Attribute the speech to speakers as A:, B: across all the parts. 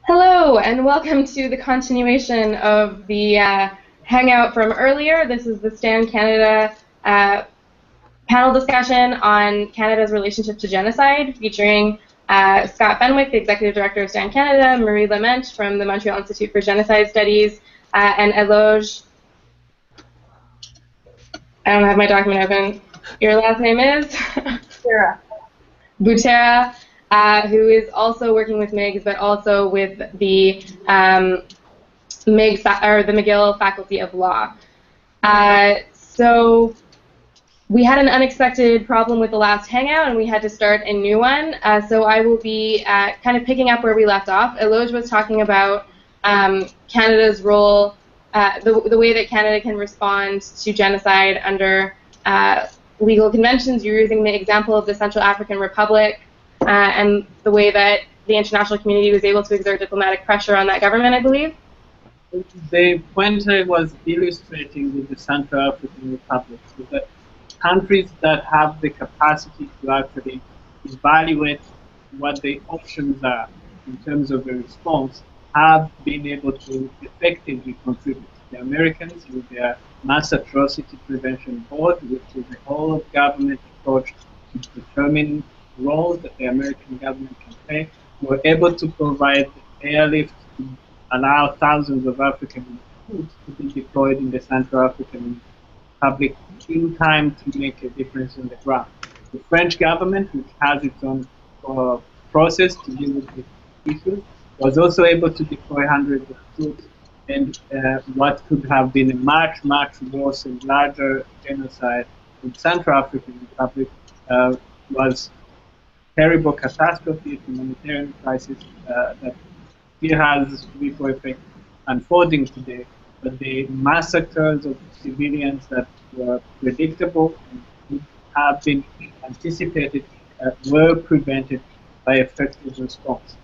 A: Hello, and welcome to the continuation of the hangout from earlier. This is the Stand Canada panel discussion on Canada's relationship to genocide, featuring Scott Fenwick, the Executive Director of Stand Canada, Marie Lemensch from the Montreal Institute for Genocide Studies, and Éloge. I don't have my document open. Your last name is?
B: Butera.
A: Butera, who is also working with MIGS, but also with the MIGS, or the McGill Faculty of Law. So we had an unexpected problem with the last hangout, and we had to start a new one. So I will be kind of picking up where we left off. Éloge was talking about Canada's role, the way that Canada can respond to genocide under legal conventions. You're using the example of the Central African Republic and the way that the international community was able to exert diplomatic pressure on that government, I believe.
C: The point I was illustrating with the Central African Republic is that countries that have the capacity to actually evaluate what the options are in terms of the response have been able to effectively contribute. The Americans, with their Mass Atrocity Prevention Board, which is a whole-of-government approach to determine roles that the American government can play, were able to provide airlift to allow thousands of African troops to be deployed in the Central African Republic in time to make a difference on the ground. The French government, which has its own process to deal with the issues, was also able to deploy hundreds of troops, and what could have been a much, much worse and larger genocide in Central African Republic was terrible catastrophe, humanitarian crisis that still has ripple effect unfolding today. But the massacres of civilians that were predictable and could have been anticipated were prevented by effective response.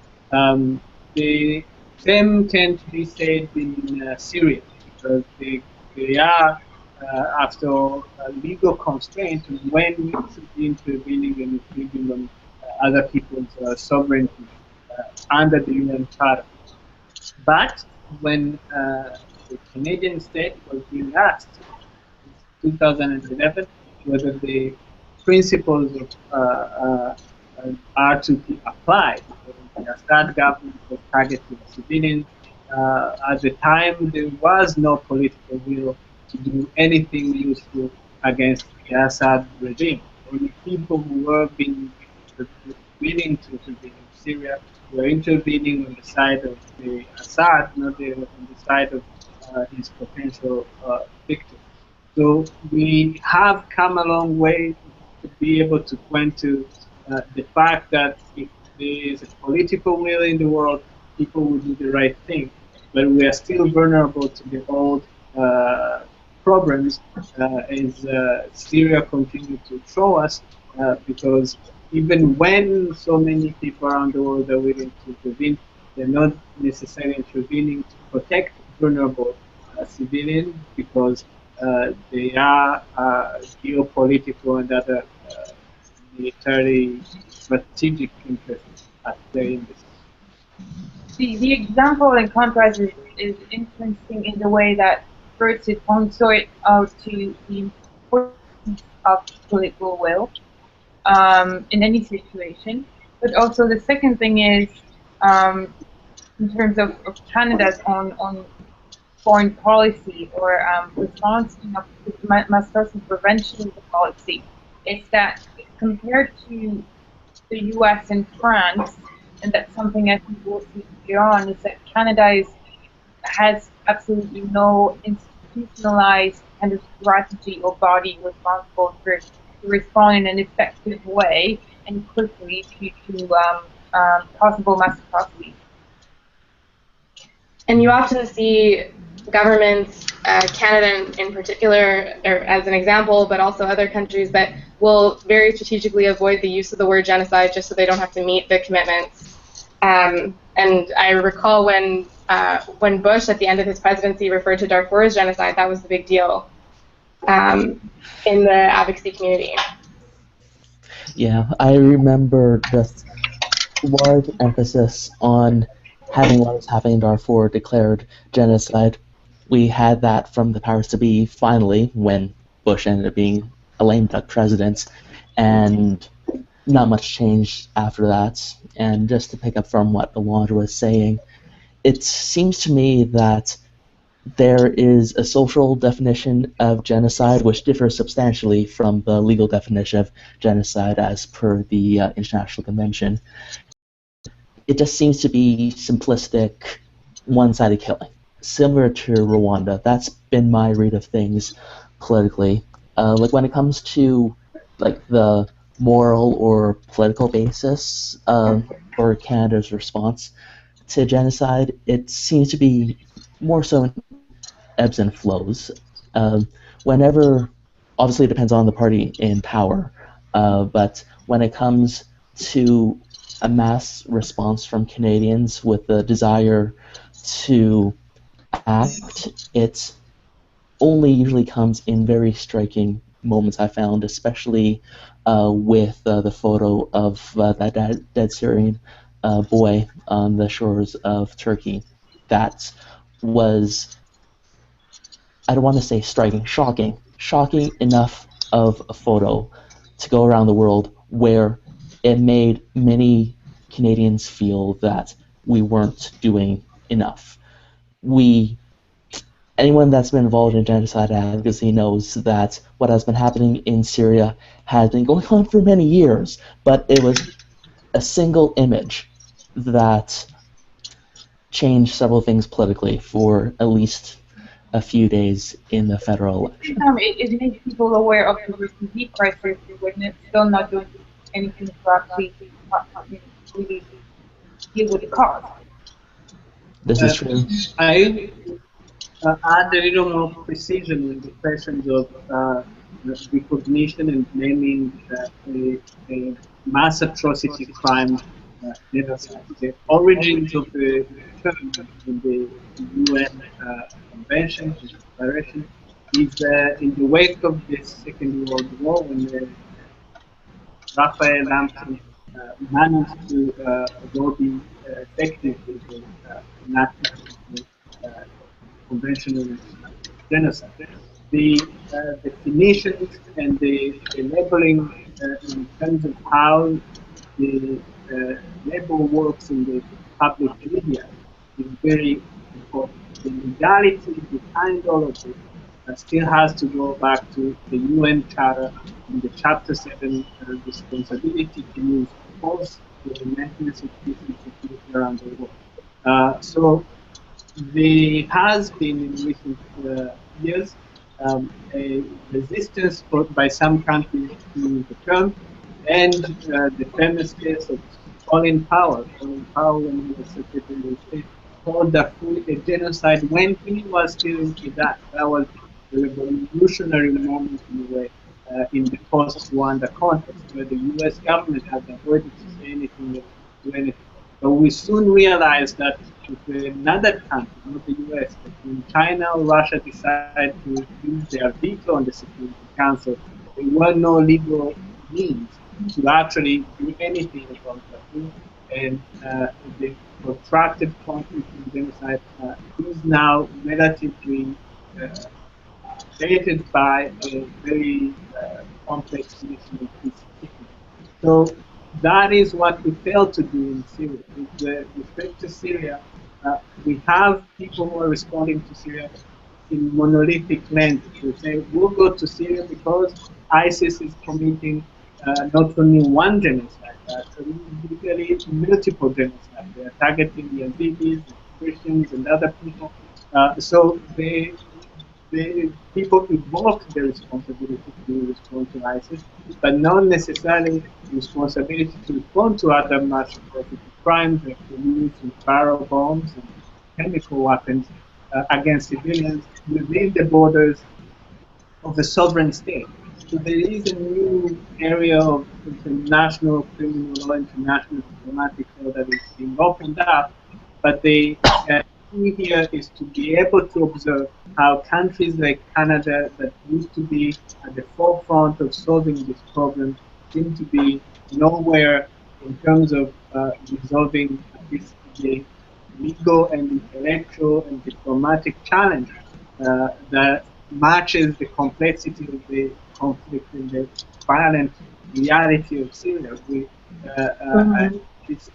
C: The same can be said in Syria, because they are, after legal constraints, when you should be intervening and infringing on other people's sovereignty under the UN Charter. But when the Canadian state was being asked in 2011 whether the principles of are to be applied, the Assad government was targeting civilians. At the time, there was no political will to do anything useful against the Assad regime. Only people who were willing to intervene in Syria were intervening on the side of the Assad, not on the side of his potential victims. So we have come a long way to be able to point to the fact that if there is a political will in the world, people will do the right thing. But we are still vulnerable to the old problems as Syria continues to show us, because even when so many people around the world are willing to intervene, they're not necessarily intervening to protect vulnerable civilians, because they are geopolitical and other military strategic interests at play in this.
B: The example in contrast is interesting in the way that first it points out to the importance of political will in any situation, but also the second thing is in terms of Canada's on foreign policy or response to mass atrocity prevention policy, is that compared to the US and France, and that's something I think we'll see later on, is that Canada has absolutely no institutionalized kind of strategy or body responsible for to respond in an effective way and quickly to possible mass atrocities.
A: And you often see governments, Canada in particular, or as an example, but also other countries that will very strategically avoid the use of the word genocide just so they don't have to meet the commitments. And I recall when Bush, at the end of his presidency, referred to Darfur as genocide, that was the big deal in the advocacy community.
D: Yeah, I remember just large emphasis on having what was happening in Darfur declared genocide. We had that from the powers to be finally when Bush ended up being a lame duck president, and not much changed after that. And just to pick up from what Éloge was saying, it seems to me that there is a social definition of genocide which differs substantially from the legal definition of genocide as per the International Convention. It just seems to be simplistic, one-sided killing, similar to Rwanda. That's been my read of things politically. Like when it comes to like the moral or political basis for Canada's response to genocide, it seems to be more so in ebbs and flows. Whenever, obviously, it depends on the party in power, but when it comes to a mass response from Canadians with the desire to act, it only usually comes in very striking moments, I found, especially with the photo of that dead Syrian boy on the shores of Turkey. That was, I don't want to say striking, shocking enough of a photo to go around the world where it made many Canadians feel that we weren't doing enough. Anyone that's been involved in genocide advocacy knows that what has been happening in Syria has been going on for many years, but it was a single image that changed several things politically for at least a few days in the federal election.
B: It makes people aware of the refugee crisis when it's still not doing anything to actually really deal with the cause.
D: This is true.
C: I add a little more precision in the questions of recognition and naming a mass atrocity crime genocide. The origins of the term in the UN Convention, the Declaration, is in the wake of the Second World War when Raphael Lamson managed to lobby effectively the enactment of the Convention on Genocide. The definitions and the labeling in terms of how the label works in the public media is very important. The legality behind all of it still has to go back to the UN Charter and the Chapter 7 responsibility to use force for the maintenance of peace and security around the world. So there has been in recent years a resistance by some countries to the term, and the famous case of Colin Powell when he was Secretary of State, called Darfur a genocide when he was still in Iraq. That was a revolutionary moment in a way in the post-Rwanda context, where the U.S. government had avoided to say anything or do anything. But we soon realized that if another country, not the U.S., but when China or Russia decide to use their veto on the Security Council, there were no legal means to actually do anything about that. And the protracted conflict and genocide is now relatively created by a very complex national peace. So that is what we failed to do in Syria. With respect to Syria, we have people who are responding to Syria in monolithic lenses. They say, we'll go to Syria because ISIS is committing not only one genocide, but usually multiple genocides. They are targeting the Yazidis, the Christians, and other people. So the people evoke the responsibility to respond to ISIS, but not necessarily the responsibility to respond to other mass atrocity crimes like the use of barrel bombs and chemical weapons against civilians within the borders of the sovereign state. So there is a new area of international criminal law, international diplomatic law that is being opened up, but the key here is to be able to observe how countries like Canada, that used to be at the forefront of solving this problem, seem to be nowhere in terms of resolving this the legal and intellectual and diplomatic challenge that matches the complexity of the conflict and the violent reality of Syria.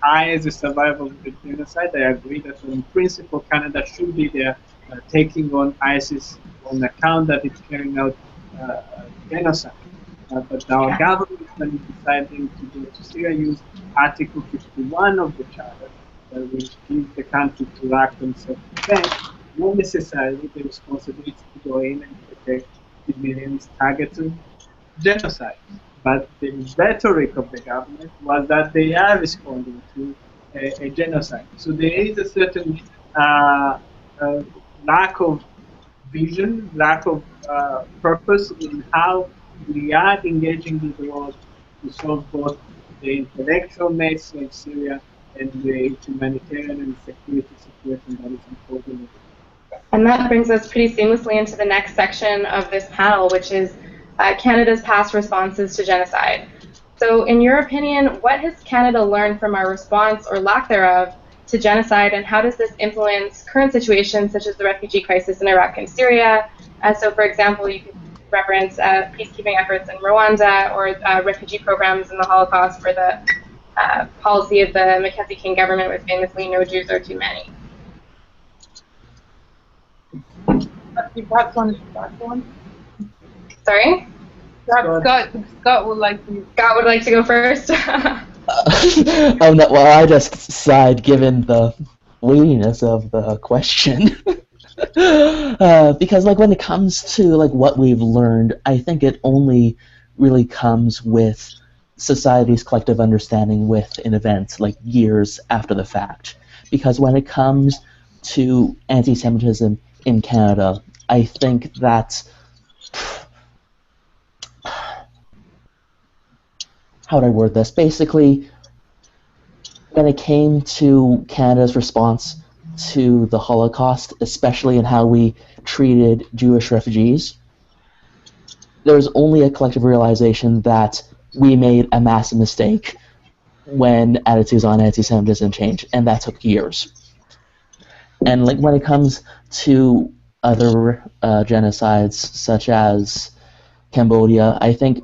C: I, as a survivor of the genocide, I agree that in principle Canada should be there taking on ISIS on account that it's carrying out genocide. But our government, when deciding to go to Syria, used Article 51 of the Charter, which gives the country to act on self-defense, not necessarily the responsibility to go in and protect civilians targeted genocide. But the rhetoric of the government was that they are responding to a genocide. So there is a certain lack of vision, lack of purpose in how we are engaging with the world to solve both the intellectual mess of Syria and the humanitarian and security situation that is unfolding.
A: And that brings us pretty seamlessly into the next section of this panel, which is Canada's past responses to genocide. So in your opinion, what has Canada learned from our response, or lack thereof, to genocide, and how does this influence current situations such as the refugee crisis in Iraq and Syria? So for example, you could reference peacekeeping efforts in Rwanda, or refugee programs in the Holocaust, where the policy of the Mackenzie King government was famously "no Jews are too many."
B: You perhaps want to start one?
A: Sorry?
B: Perhaps Scott would like to.
A: Scott would like to go first.
D: Oh no! Well, I just sighed given the weightiness of the question, because like when it comes to like what we've learned, I think it only really comes with society's collective understanding with an event like years after the fact. Because when it comes to anti-Semitism in Canada, I think that how would I word this? Basically, when it came to Canada's response to the Holocaust, especially in how we treated Jewish refugees, there was only a collective realization that we made a massive mistake when attitudes on anti-Semitism changed, and that took years. And like when it comes to other genocides, such as Cambodia, I think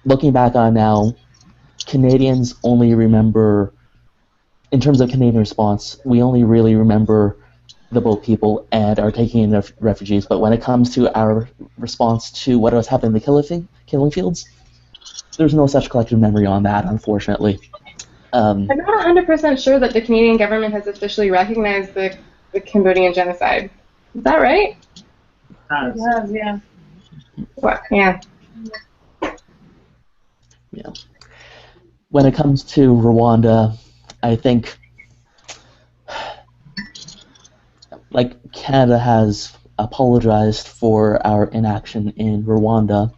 D: looking back on now, Canadians only remember, in terms of Canadian response, we only really remember the boat people and are taking in refugees. But when it comes to our response to what was happening in the killing fields, there's no such collective memory on that, unfortunately.
A: I'm not 100% sure that the Canadian government has officially recognized the Cambodian genocide. Is that right?
B: Yes, yeah.
A: What? Yeah.
D: Yeah. When it comes to Rwanda, I think like Canada has apologized for our inaction in Rwanda.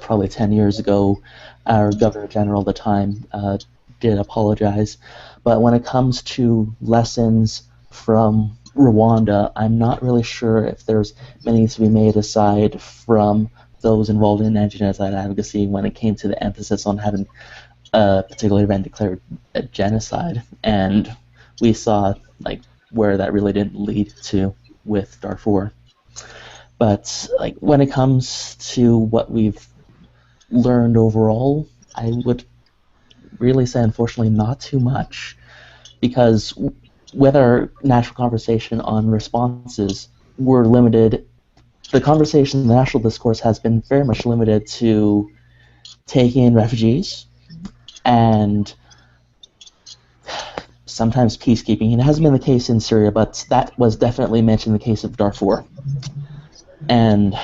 D: Probably 10 years ago, our Governor General at the time did apologize. But when it comes to lessons from Rwanda, I'm not really sure if there's many to be made aside from those involved in anti-genocide advocacy when it came to the emphasis on having a particular event declared a genocide. And we saw like where that really didn't lead to with Darfur. But like when it comes to what we've learned overall, I would really say unfortunately not too much, because with our national conversation on responses, we're limited. The conversation, the national discourse has been very much limited to taking in refugees and sometimes peacekeeping. It hasn't been the case in Syria, but that was definitely mentioned in the case of Darfur. And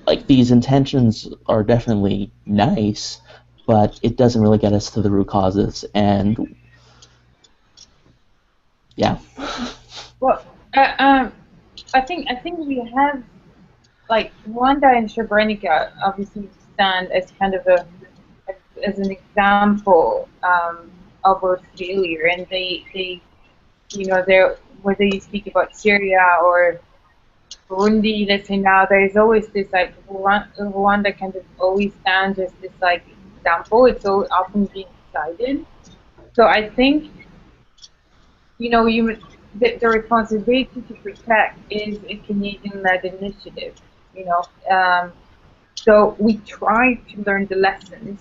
D: like these intentions are definitely nice, but it doesn't really get us to the root causes. And yeah.
B: Well, I think we have, like, Rwanda and Srebrenica obviously stand as kind of as an example of a failure, and they you know, whether you speak about Syria or Burundi, let's say now, there's always this like Rwanda kind of always stands as this like example. It's so often being cited. So I think, the responsibility to protect is a Canadian-led initiative. So we try to learn the lessons,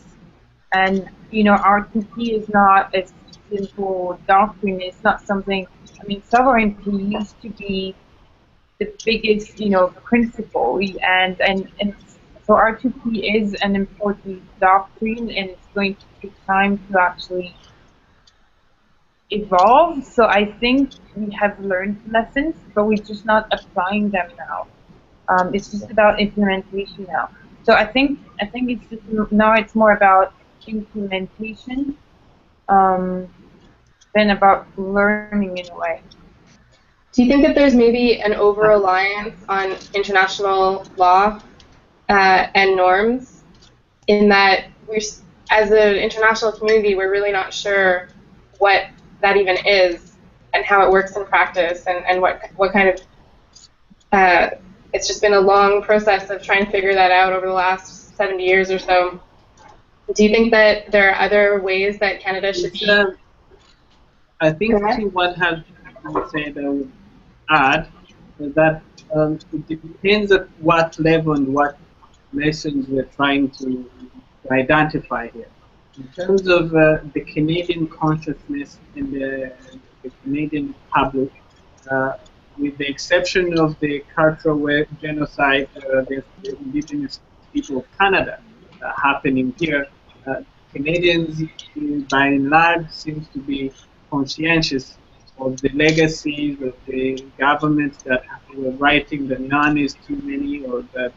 B: and R2P is not a simple doctrine. It's not something. I mean, sovereignty used to be the biggest, principle, and so R2P is an important doctrine, and it's going to take time to actually evolve. So I think we have learned lessons, but we're just not applying them now. It's just about implementation now. So I think it's just now it's more about implementation than about learning in a way.
A: Do you think that there's maybe an over-reliance on international law and norms, in that as an international community, we're really not sure what that even is and how it works in practice, and what kind of it's just been a long process of trying to figure that out over the last 70 years or so. Do you think that there are other ways that Canada should be?
C: I think to what has been said, I would add that it depends at what level and what lessons we're trying to identify here. In terms of the Canadian consciousness in the Canadian public, with the exception of the cultural genocide, the Indigenous people of Canada happening here, Canadians, by and large, seems to be conscientious of the legacies of the governments that were writing that none is too many, or that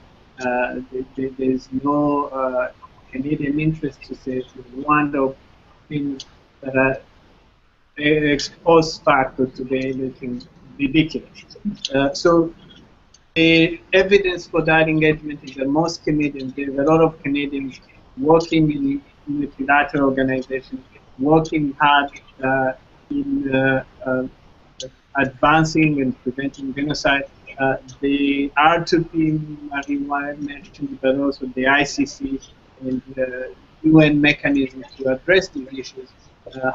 C: there's no Canadian interest to say to Rwanda, things that are exposed factor to be anything ridiculous. So the evidence for that engagement is that most Canadians, there's a lot of Canadians working in multilateral organizations, working hard in advancing and preventing genocide. The R2P Marie mentioned, but also the ICC and the UN mechanisms to address these issues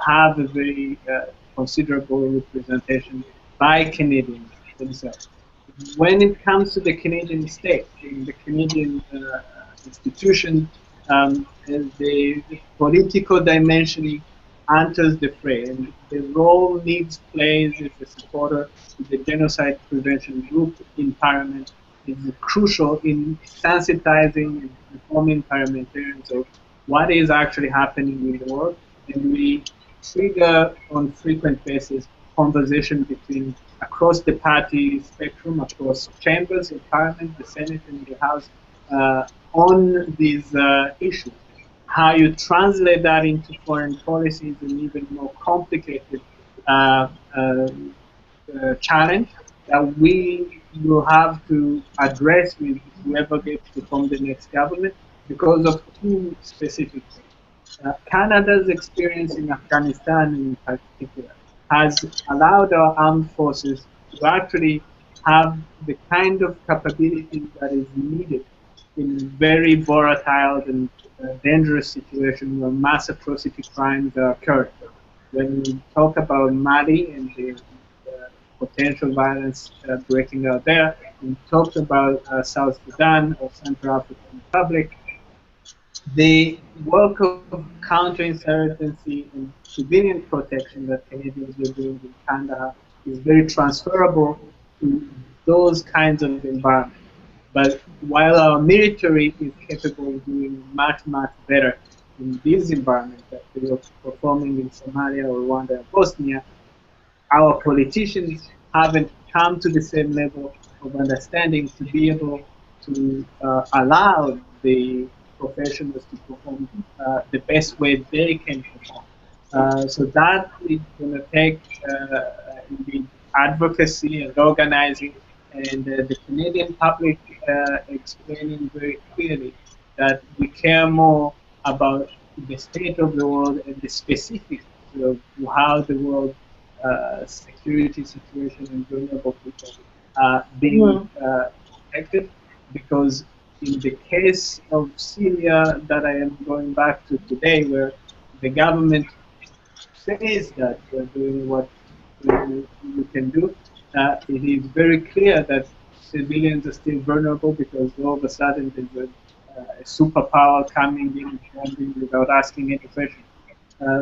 C: have a very considerable representation by Canadians themselves. When it comes to the Canadian state, the Canadian institution, the political dimension enters the fray, and the role MIGS plays as a supporter of the genocide prevention group in Parliament is crucial in sensitizing and informing parliamentarians of what is actually happening in the world, and we trigger on frequent basis conversation between across the party spectrum, across chambers of Parliament, the Senate and the House, on these issues. How you translate that into foreign policy is an even more complicated challenge that we will have to address with whoever gets to form the next government, because of two specific things. Canada's experience in Afghanistan in particular has allowed our armed forces to actually have the kind of capability that is needed in very volatile and dangerous situations where mass atrocity crimes are occurring. When we talk about Mali and the potential violence breaking out there, we talked about South Sudan or Central African Republic, the work of counterinsurgency and civilian protection that Canadians were doing in Canada is very transferable to those kinds of environments. But while our military is capable of doing much, much better in these environments that they were performing in Somalia or Rwanda and Bosnia, our politicians haven't come to the same level of understanding to be able to allow the professionals to perform the best way they can perform. So that is going to take indeed advocacy and organizing, and the Canadian public explaining very clearly that we care more about the state of the world and the specifics of how the world security situation and vulnerable people being protected, because in the case of Syria that I am going back to today, where the government says that we're doing what we can do, it is very clear that civilians are still vulnerable because all of a sudden there's a superpower coming in and bombing without asking any question.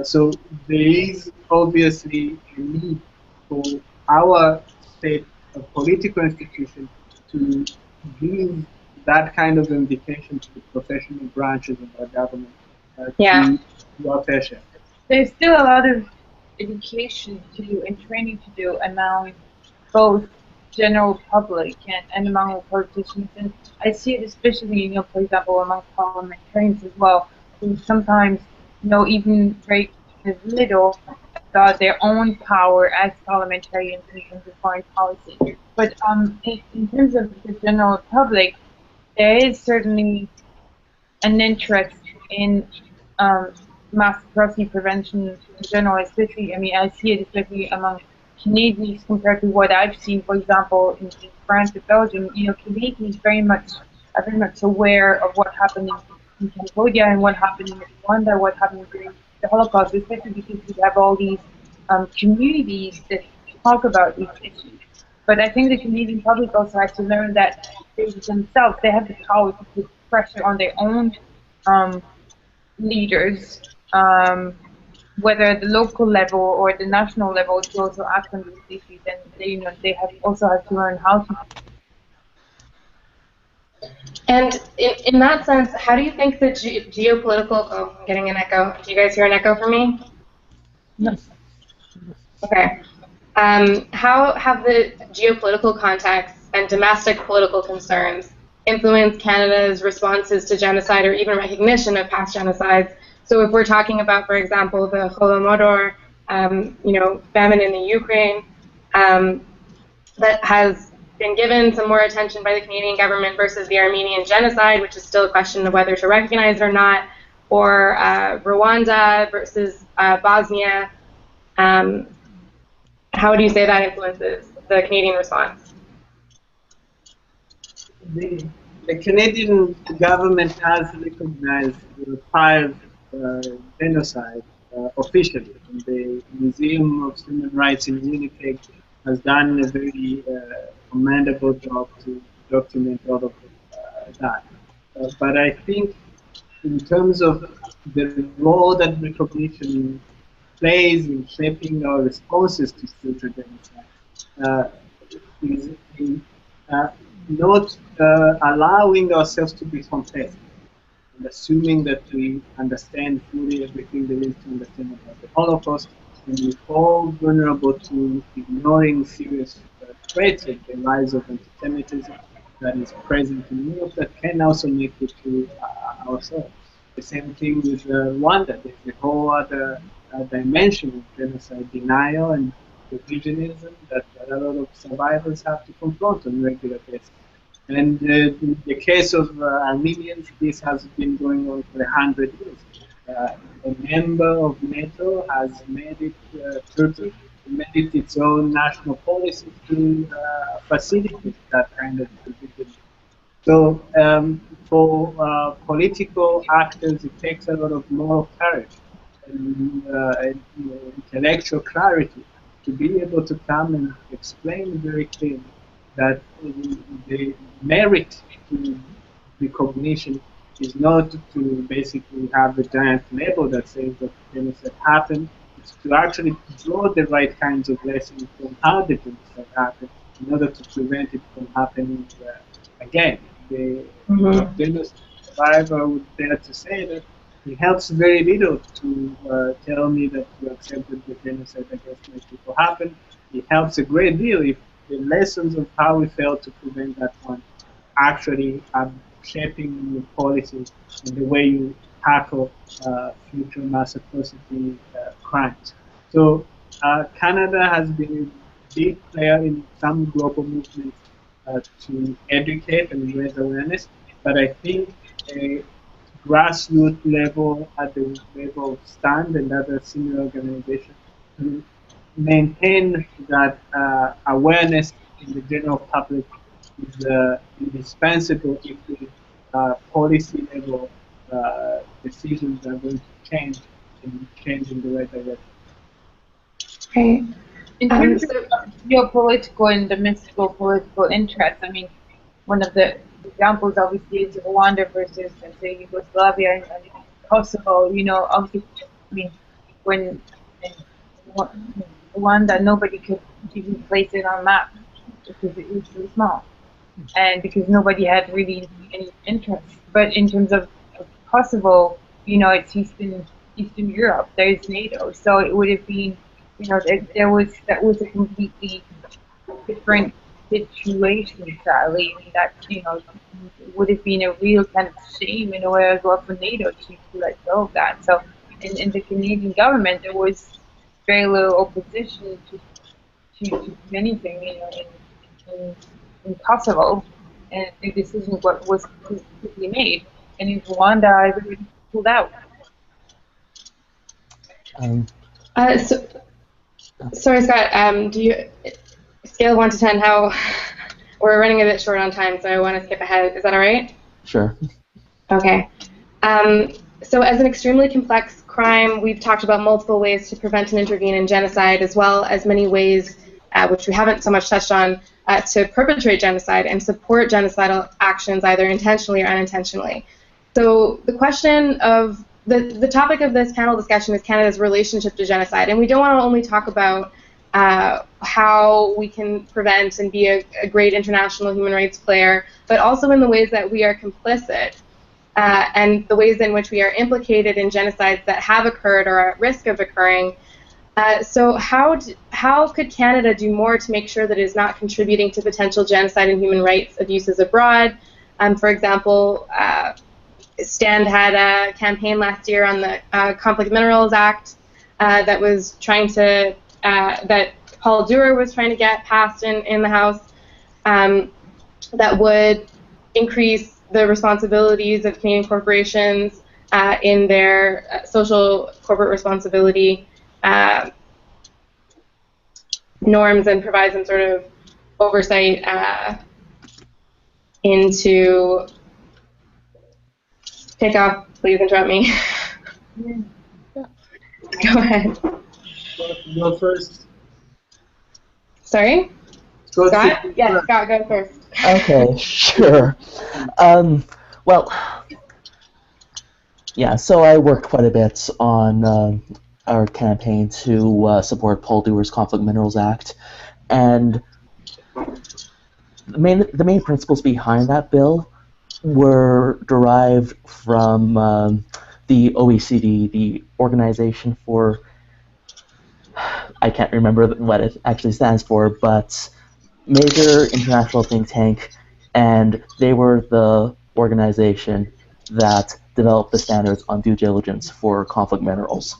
C: So there is obviously a need for our state of political institution to give that kind of invitation to the professional branches of our government to do our fair share.
B: There's still a lot of education to do and training to do among both general public and among politicians, and I see it especially, for example, among parliamentarians as well, who sometimes, even very little about their own power as parliamentarians in terms of foreign policy. But in terms of the general public, there is certainly an interest in mass atrocity prevention in general, especially, I see it especially among Canadians compared to what I've seen, for example, in France and Belgium. Canadians are very much aware of what happened in Cambodia and what happened in Rwanda, what happened during the Holocaust, especially because we have all these communities that talk about these issues. But I think the Canadian public also has to learn that they themselves, they have the power to put pressure on their own leaders, whether at the local level or at the national level, to also act on these issues, and they also have to learn how to.
A: And in that sense, how do you think the geopolitical? Oh, I'm getting an echo. Do you guys hear an echo from me?
D: No.
A: Okay. How have the geopolitical contexts and domestic political concerns influenced Canada's responses to genocide or even recognition of past genocides? So if we're talking about, for example, the Holodomor, famine in the Ukraine, that has been given some more attention by the Canadian government versus the Armenian genocide, which is still a question of whether to recognize it or not, or Rwanda versus Bosnia. How do you say that influences the Canadian response?
C: The Canadian government has recognized the prior genocide officially. And the Museum of Human Rights in Winnipeg has done a very commendable job to document all of that. But I think in terms of the role that recognition plays in shaping our responses to future genocide, is in not allowing ourselves to be complacent and assuming that we understand fully everything there is to understand about the Holocaust, and we fall vulnerable to ignoring serious threats like the rise of anti-Semitism that is present in Europe that can also make it to ourselves. The same thing with Rwanda. There's a whole other dimension of genocide denial and revisionism that a lot of survivors have to confront on a regular basis. And in the case of Armenians, this has been going on for 100 years. A member of NATO has made it, Turkey made it its own national policy to facilitate that kind of revisionism. So for political actors, it takes a lot of moral courage and intellectual clarity to be able to come and explain very clearly that the merit to recognition is not to basically have a giant label that says that genocide happened. It's to actually draw the right kinds of lessons from how the genocide happened in order to prevent it from happening again. The genocide survivor would dare to say that it helps very little to tell me that you accepted the genocide against my people happened. It helps a great deal if the lessons of how we failed to prevent that one actually are shaping your policies and the way you tackle future mass atrocity crimes. So Canada has been a big player in some global movements to educate and raise awareness, but I think a grassroots level, at the level of STAND and other similar organizations, to maintain that awareness in the general public is indispensable if we policy level decisions are going to change in the right direction.
A: Right.
B: In terms of geopolitical and domestic political interests, I mean, one of the examples obviously is Rwanda versus, let's say, Yugoslavia and Kosovo. You know, obviously, I mean, when in Rwanda, nobody could even place it on a map because it was so small, and because nobody had really any interest. But in terms of Kosovo, you know, it's Eastern Europe. There's NATO, so it would have been, you know, that was a completely different situation, sadly. And that, you know, would have been a real kind of shame in a way as well for NATO to let go of that. So in the Canadian government, there was very little opposition to anything, you know, in Kosovo, and the decision was quickly made. And in Rwanda, everybody pulled out.
A: Sorry, Scott. Do you scale of 1 to 10? How we're running a bit short on time, so I want to skip ahead. Is that all right?
D: Sure.
A: Okay. So as an extremely complex crime, we've talked about multiple ways to prevent and intervene in genocide, as well as many ways, which we haven't so much touched on, to perpetrate genocide and support genocidal actions either intentionally or unintentionally. So the question of the topic of this panel discussion is Canada's relationship to genocide, and we don't want to only talk about how we can prevent and be a great international human rights player, but also in the ways that we are complicit and the ways in which we are implicated in genocides that have occurred or are at risk of occurring. So how could Canada do more to make sure that it is not contributing to potential genocide and human rights abuses abroad? For example, Stand had a campaign last year on the Conflict Minerals Act that was trying to that Paul Dewar was trying to get passed in the House that would increase the responsibilities of Canadian corporations in their social corporate responsibility norms and provide some sort of oversight into. Take off, please interrupt me. Go ahead.
C: Go first.
A: Sorry? Scott? Yes, Scott, go first.
D: Okay, sure. Well, yeah, so I worked quite a bit on our campaign to support Paul Dewar's Conflict Minerals Act, and the main principles behind that bill were derived from the OECD, the Organization for, I can't remember what it actually stands for, but major international think tank, and they were the organization that developed the standards on due diligence for conflict minerals.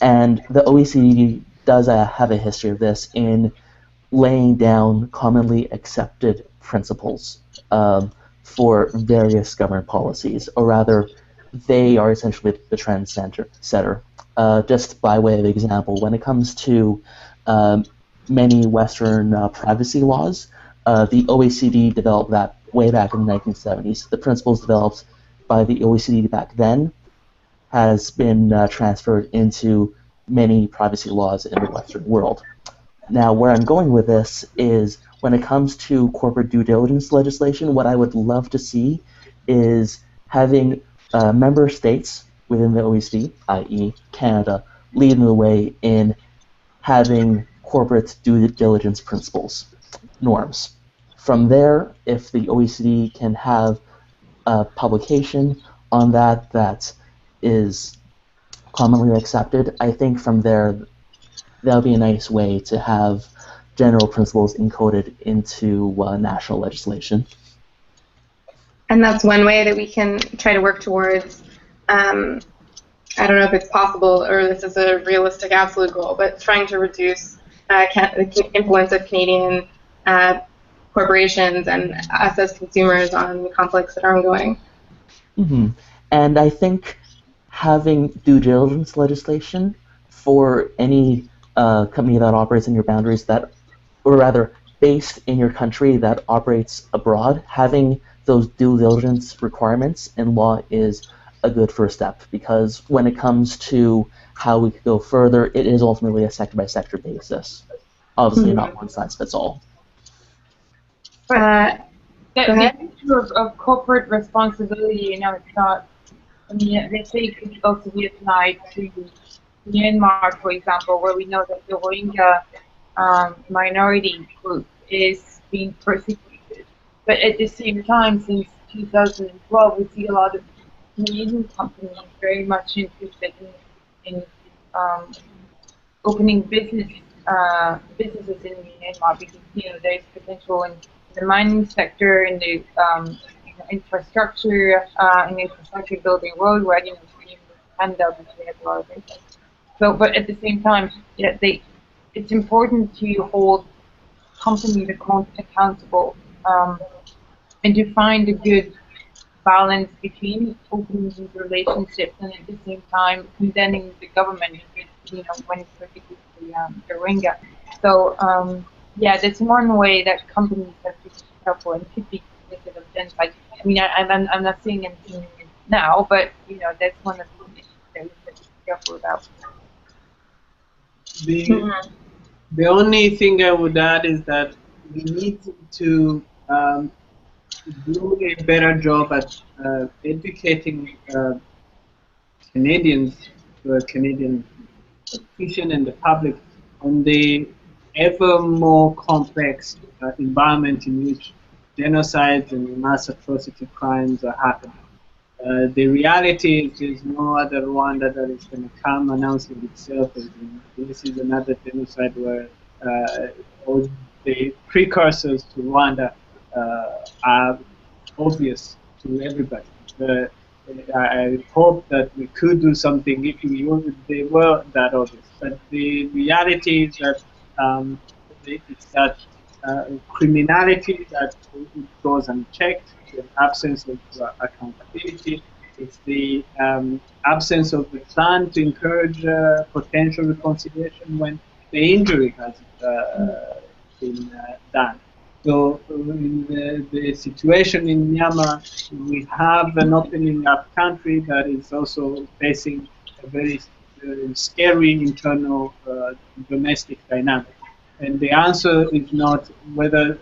D: And the OECD does have a history of this in laying down commonly accepted principles for various government policies, or rather, they are essentially the trend setter. Just by way of example, when it comes to many Western privacy laws, the OECD developed that way back in the 1970s. The principles developed by the OECD back then has been transferred into many privacy laws in the Western world. Now, where I'm going with this is when it comes to corporate due diligence legislation, what I would love to see is having member states within the OECD, i.e. Canada, leading the way in having corporate due diligence principles, norms. From there, if the OECD can have a publication on that is commonly accepted, I think from there that'll be a nice way to have general principles encoded into national legislation.
A: And that's one way that we can try to work towards, I don't know if it's possible or this is a realistic absolute goal, but trying to reduce the influence of Canadian corporations and us as consumers on conflicts that are ongoing.
D: Mm-hmm. And I think having due diligence legislation for any company that operates in your boundaries that, or rather based in your country that operates abroad, having those due diligence requirements in law is a good first step, because when it comes to how we could go further, it is ultimately a sector-by-sector basis. Obviously, not one size fits all.
B: But
A: Go
B: the
A: ahead.
B: issue of corporate responsibility, it's not, I mean, let's say it could also be applied to Myanmar, for example, where we know that the Rohingya minority group is being persecuted. But at the same time, since 2012, we see a lot of Canadian companies very much interested in opening businesses in Myanmar, because there's potential in the mining sector, in the infrastructure, in infrastructure building, road readiness, in Canada, because they have a lot of interest. So, but at the same time, it's important to hold companies accountable, and to find a good balance between opening these relationships and at the same time condemning the government, when it's particularly the Rohingya. So, that's one way that companies have to be careful and should be convicted of genocide. I mean, I'm not saying anything now, but that's one of the issues that we have to be careful about.
C: The only thing I would add is that we need to do a better job at educating Canadians, Canadian politicians and the public on the ever more complex environment in which genocides and mass atrocity crimes are happening. The reality is there's no other Rwanda that is going to come announcing itself as this is another genocide, where all the precursors to Rwanda are obvious to everybody. I hope that we could do something if they were that obvious. But the reality is that it's that criminality that goes unchecked, the absence of accountability. It's the absence of the plan to encourage potential reconciliation when the injury has been done. So in the situation in Myanmar, we have an opening up country that is also facing a very scary internal domestic dynamic. And the answer is not whether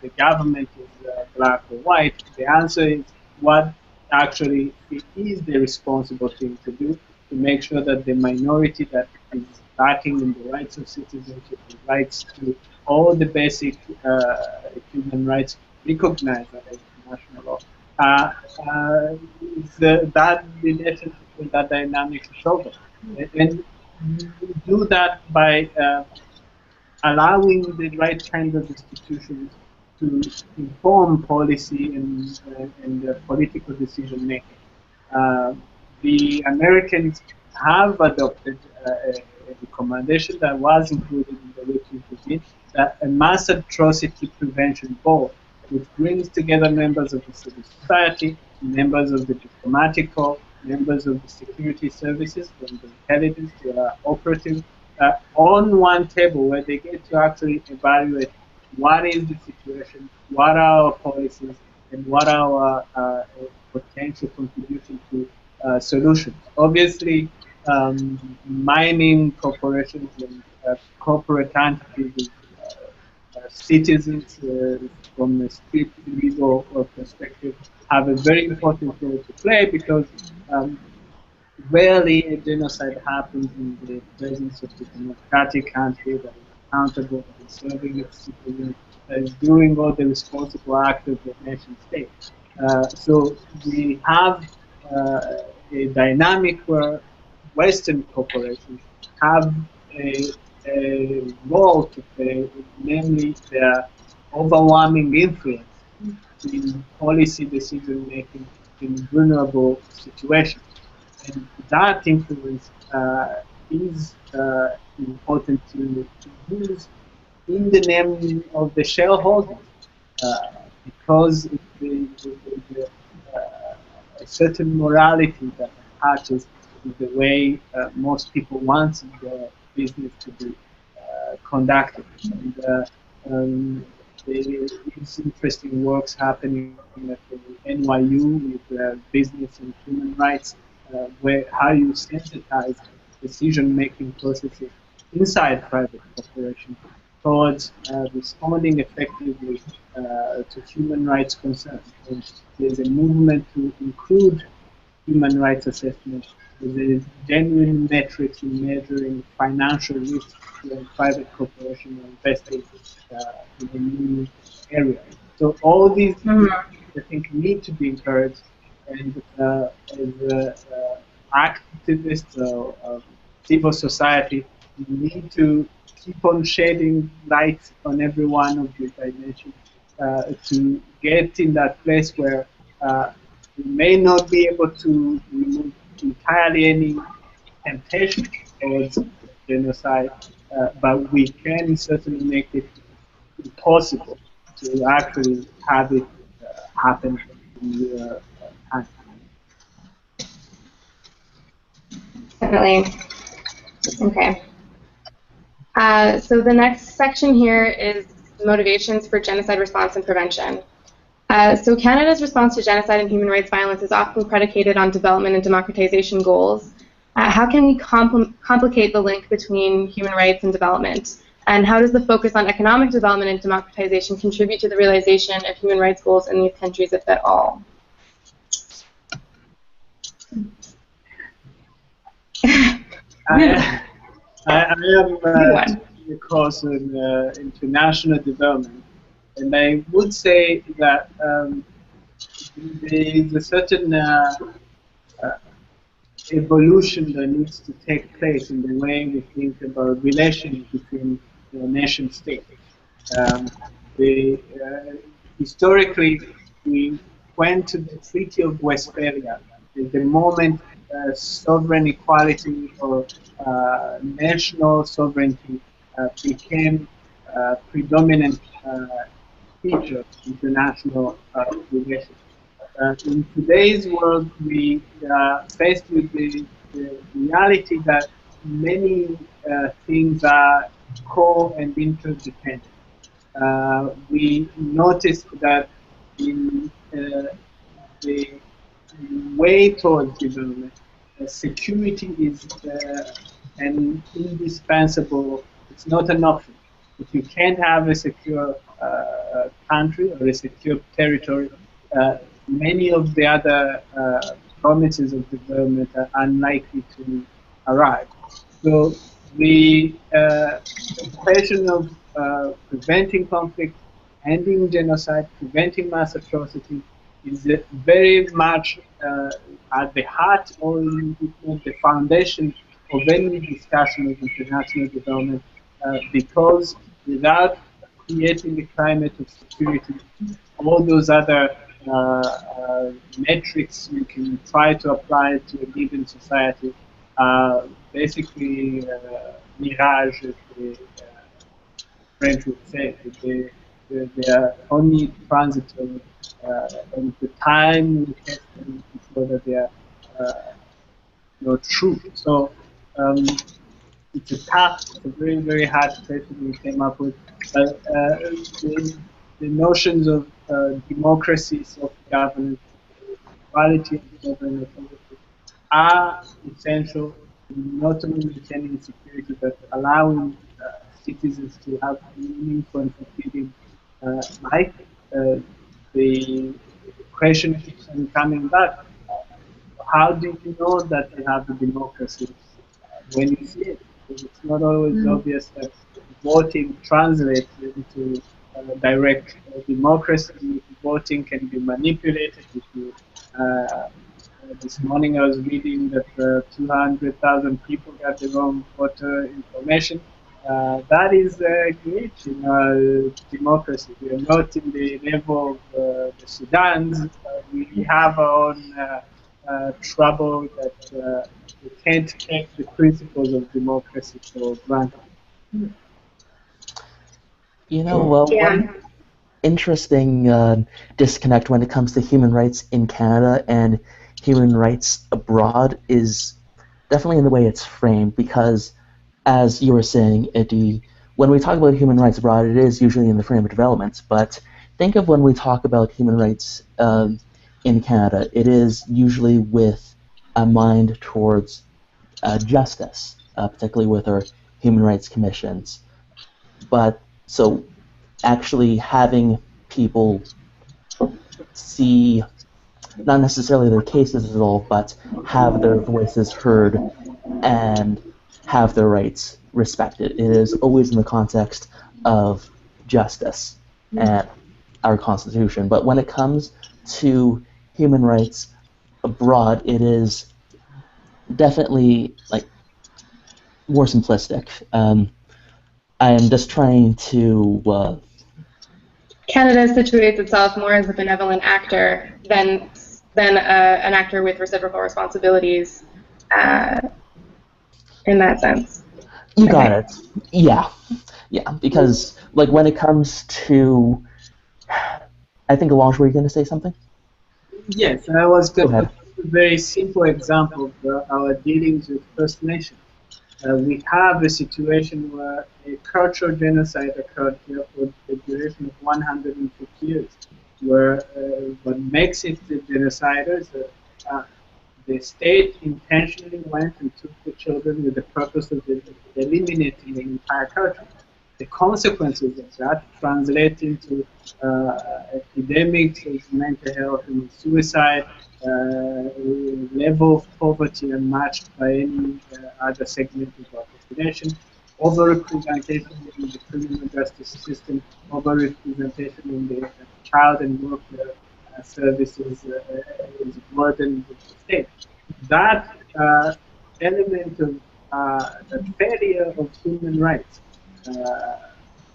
C: the government is black or white. The answer is what actually is the responsible thing to do to make sure that the minority that is lacking in the rights of citizenship, the rights to all the basic human rights recognized by international law, that relationship with that dynamic is over. And we do that by allowing the right kinds of institutions to inform policy and political decision making. The Americans have adopted a recommendation that was included in the written regime, that a mass atrocity prevention board, which brings together members of the civil society, members of the diplomatic corps, members of the security services, from the intelligence to operative, on one table, where they get to actually evaluate what is the situation, what are our policies, and what are our potential contribution to solutions. Obviously, mining corporations and corporate entities, citizens from a strict legal perspective, have a very important role to play, because rarely a genocide happens in the presence of a democratic country that is accountable, that is serving its citizens, that is doing all the responsible acts of the nation state. So we have a dynamic where Western corporations have a role to play, namely their overwhelming influence in policy decision making in vulnerable situations. And that influence is important to use in the name of the shareholders, because there's a certain morality that attaches to the way most people want their business to be conducted. And It's interesting works happening at the NYU with business and human rights, where how you sensitize decision-making processes inside private corporations towards responding effectively to human rights concerns. And there's a movement to include human rights assessment as a genuine metrics in measuring financial risks when private corporations are investing in a new area. So all these things, I think, need to be encouraged, and as activists of civil society, we need to keep on shedding light on every one of these dimensions to get in that place where we may not be able to remove entirely any temptation towards genocide, but we can certainly make it possible to actually have it happen in real time.
A: Definitely. Okay. So the next section here is motivations for genocide response and prevention. So Canada's response to genocide and human rights violence is often predicated on development and democratization goals. How can we complicate the link between human rights and development? And how does the focus on economic development and democratization contribute to the realization of human rights goals in these countries, if at all?
C: I am a course in international development, and I would say that there is a certain evolution that needs to take place in the way we think about relations between nation states. Historically, we went to the Treaty of Westphalia at the moment sovereign equality or national sovereignty became predominant feature of international relations. In today's world, we are faced with the reality that many things are co- and interdependent. We noticed that in the way towards development, security is an indispensable, it's not an option. If you can't have a secure country or a secure territory, many of the other promises of development are unlikely to arrive. So the question of preventing conflict, ending genocide, preventing mass atrocity is very much at the heart or the foundation of any discussion of international development, because without creating a climate of security, all those other metrics you can try to apply to a given society basically mirage, as the French would say. They are only transitory, and the time will test them before that they are not true. So it's a tough, it's a very, very hard question we came up with. But the notions of democracy, self-governance, quality of government are essential, not only maintaining security, but allowing citizens to have meaningful and fulfilling life. The question keeps on coming back. How do you know that you have a democracy when you see it? Because it's not always obvious that voting translates into direct democracy. Voting can be manipulated. If you, this morning I was reading that 200,000 people got the wrong voter information. That is a glitch in our democracy. We are not in the level of the Sudans. We have our own trouble that we can't take the principles of democracy for granted.
D: You know, one interesting disconnect when it comes to human rights in Canada and human rights abroad is definitely in the way it's framed, because, as you were saying, Eddie, when we talk about human rights abroad, it is usually in the frame of development, but think of when we talk about human rights in Canada, it is usually with a mind towards justice, particularly with our human rights commissions. But so actually having people see not necessarily their cases at all, but have their voices heard and have their rights respected. It is always in the context of justice and our Constitution. But when it comes to human rights abroad, it is definitely like more simplistic. I am just trying to.
A: Canada situates itself more as a benevolent actor than an actor with reciprocal responsibilities in that sense.
D: You got it. Yeah, because like when it comes to, I think Éloge, were you going to say something?
C: Yes, I was going to put a very simple example of our dealings with First Nations. We have a situation where a cultural genocide occurred here for the duration of 150 years, where what makes it the genociders, the state intentionally went and took the children with the purpose of eliminating the entire culture. The consequences of that translate into epidemics of mental health and suicide, level of poverty unmatched by any other segment of our population, overrepresentation in the criminal justice system, overrepresentation in the child and welfare services is a burden with the state. That element of the failure of human rights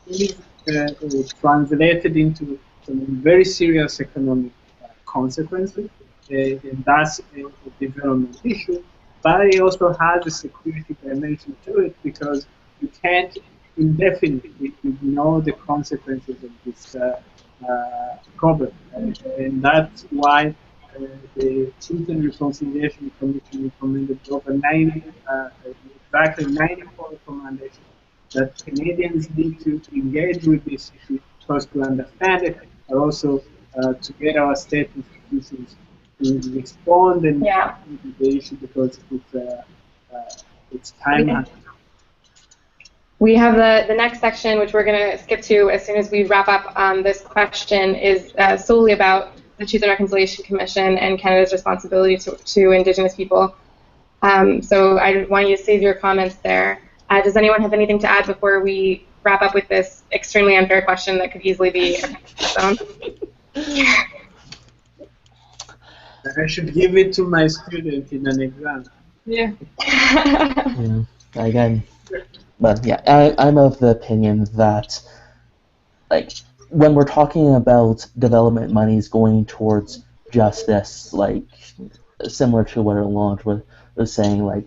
C: is translated into some very serious economic consequences, and that's a development issue. But it also has a security dimension to it because you can't indefinitely ignore the consequences of this problem, and that's why the Truth and Reconciliation Commission recommended over 90, exactly 94 recommendations that Canadians need to engage with this issue, first to understand it, but also to get our state institutions to respond and to the issue because it's time.
A: We have the next section, which we're going to skip to as soon as we wrap up on this question, is solely about the Truth and Reconciliation Commission and Canada's responsibility to Indigenous people. So I want you to save your comments there. Does anyone have anything to add before we wrap up with this extremely unfair question that could easily be its own?
C: I should give it to my student in an exam.
B: Yeah.
D: Again, but yeah, I'm of the opinion that, like, when we're talking about development monies going towards justice, like, similar to what Éloge was saying, like,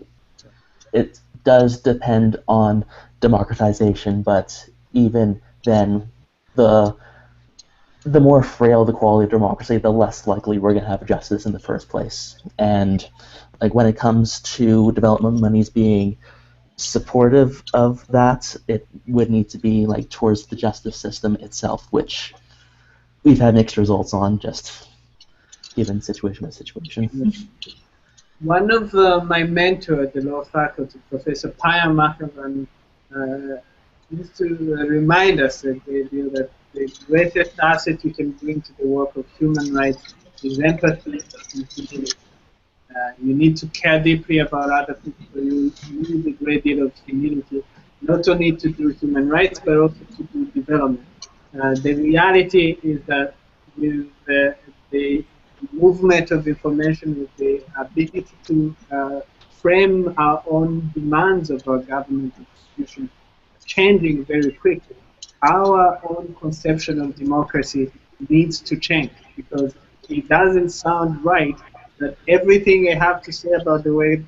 D: it does depend on democratization, but even then, the more frail the quality of democracy, the less likely we're going to have justice in the first place. And like when it comes to development monies being supportive of that, it would need to be like towards the justice system itself, which we've had mixed results on, just given situation by situation.
C: One of my mentors at the law faculty, Professor Paya Mahavan, used to remind us that the greatest asset you can bring to the work of human rights is empathy and humility. You need to care deeply about other people. You need a great deal of humility, not only to do human rights, but also to do development. The reality is that with the movement of information, with the ability to frame our own demands of our government institutions changing very quickly, our own conception of democracy needs to change, because it doesn't sound right that everything I have to say about the way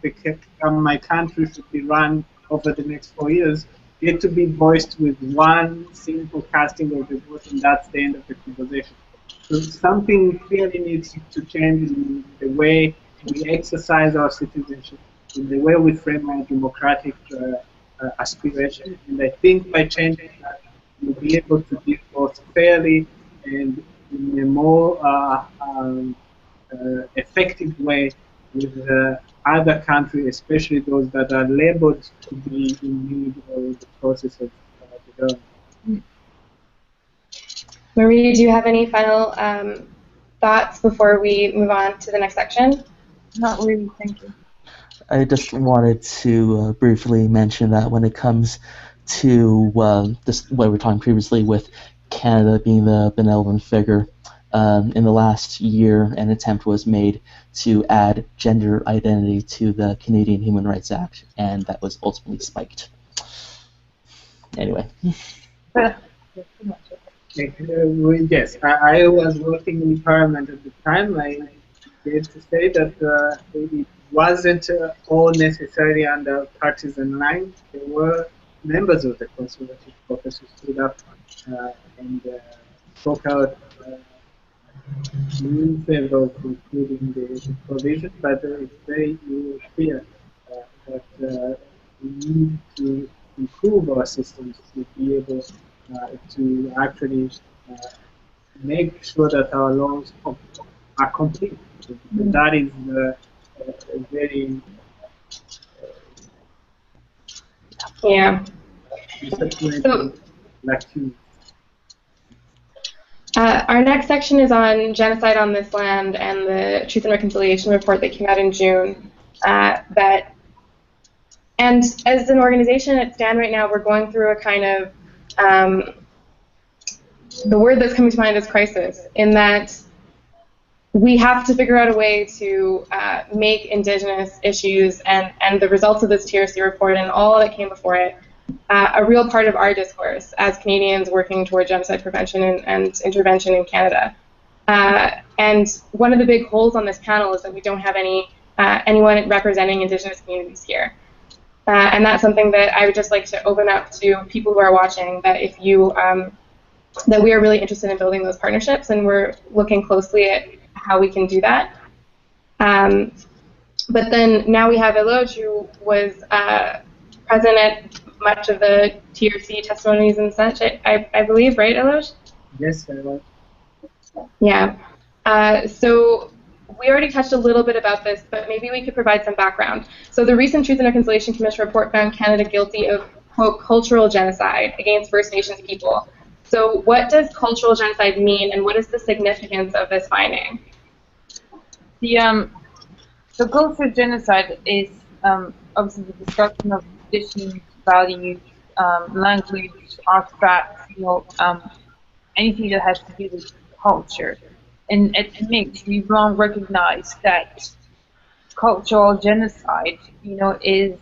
C: my country should be run over the next 4 years get to be voiced with one simple casting of the vote, and that's the end of the conversation. So something clearly needs to change in the way we exercise our citizenship, in the way we frame our democratic aspiration. And I think by changing that, we'll be able to deal both fairly and in a more effective way with other countries, especially those that are labeled to be in need or in the process of development.
A: Marie, do you have any final thoughts before we move on to the next section?
B: Not really, thank you.
D: I just wanted to briefly mention that when it comes to this, what we were talking previously with Canada being the benevolent figure, in the last year, an attempt was made to add gender identity to the Canadian Human Rights Act, and that was ultimately spiked. Anyway.
C: Yes, I was working in Parliament at the time. I did to say that it wasn't all necessarily under partisan lines. There were members of the Conservative Caucus who stood up and spoke out in favor of including the provision, but it's very clear that we need to improve our systems to be able to actually make sure that our laws are complete. That is very lacune.
A: Our next section is on genocide on this land and the Truth and Reconciliation report that came out in June. And as an organization at STAND right now, we're going through a kind of, the word that's coming to mind is crisis, in that we have to figure out a way to make Indigenous issues and the results of this TRC report and all that came before it a real part of our discourse as Canadians working toward genocide prevention and intervention in Canada. And one of the big holes on this panel is that we don't have anyone representing Indigenous communities here. And that's something that I would just like to open up to people who are watching, that if you, that we are really interested in building those partnerships, and we're looking closely at how we can do that. But then now we have Éloge, who was present at much of the TRC testimonies and such, I believe, right, Éloge?
C: Yes, I was.
A: Yeah. So we already touched a little bit about this, but maybe we could provide some background. So the recent Truth and Reconciliation Commission report found Canada guilty of, quote, cultural genocide against First Nations people. So what does cultural genocide mean, and what is the significance of this finding?
B: The cultural genocide is obviously the destruction of traditions, values, language, artifacts, anything that has to do with culture. And at MIGS, we've long recognized that cultural genocide, is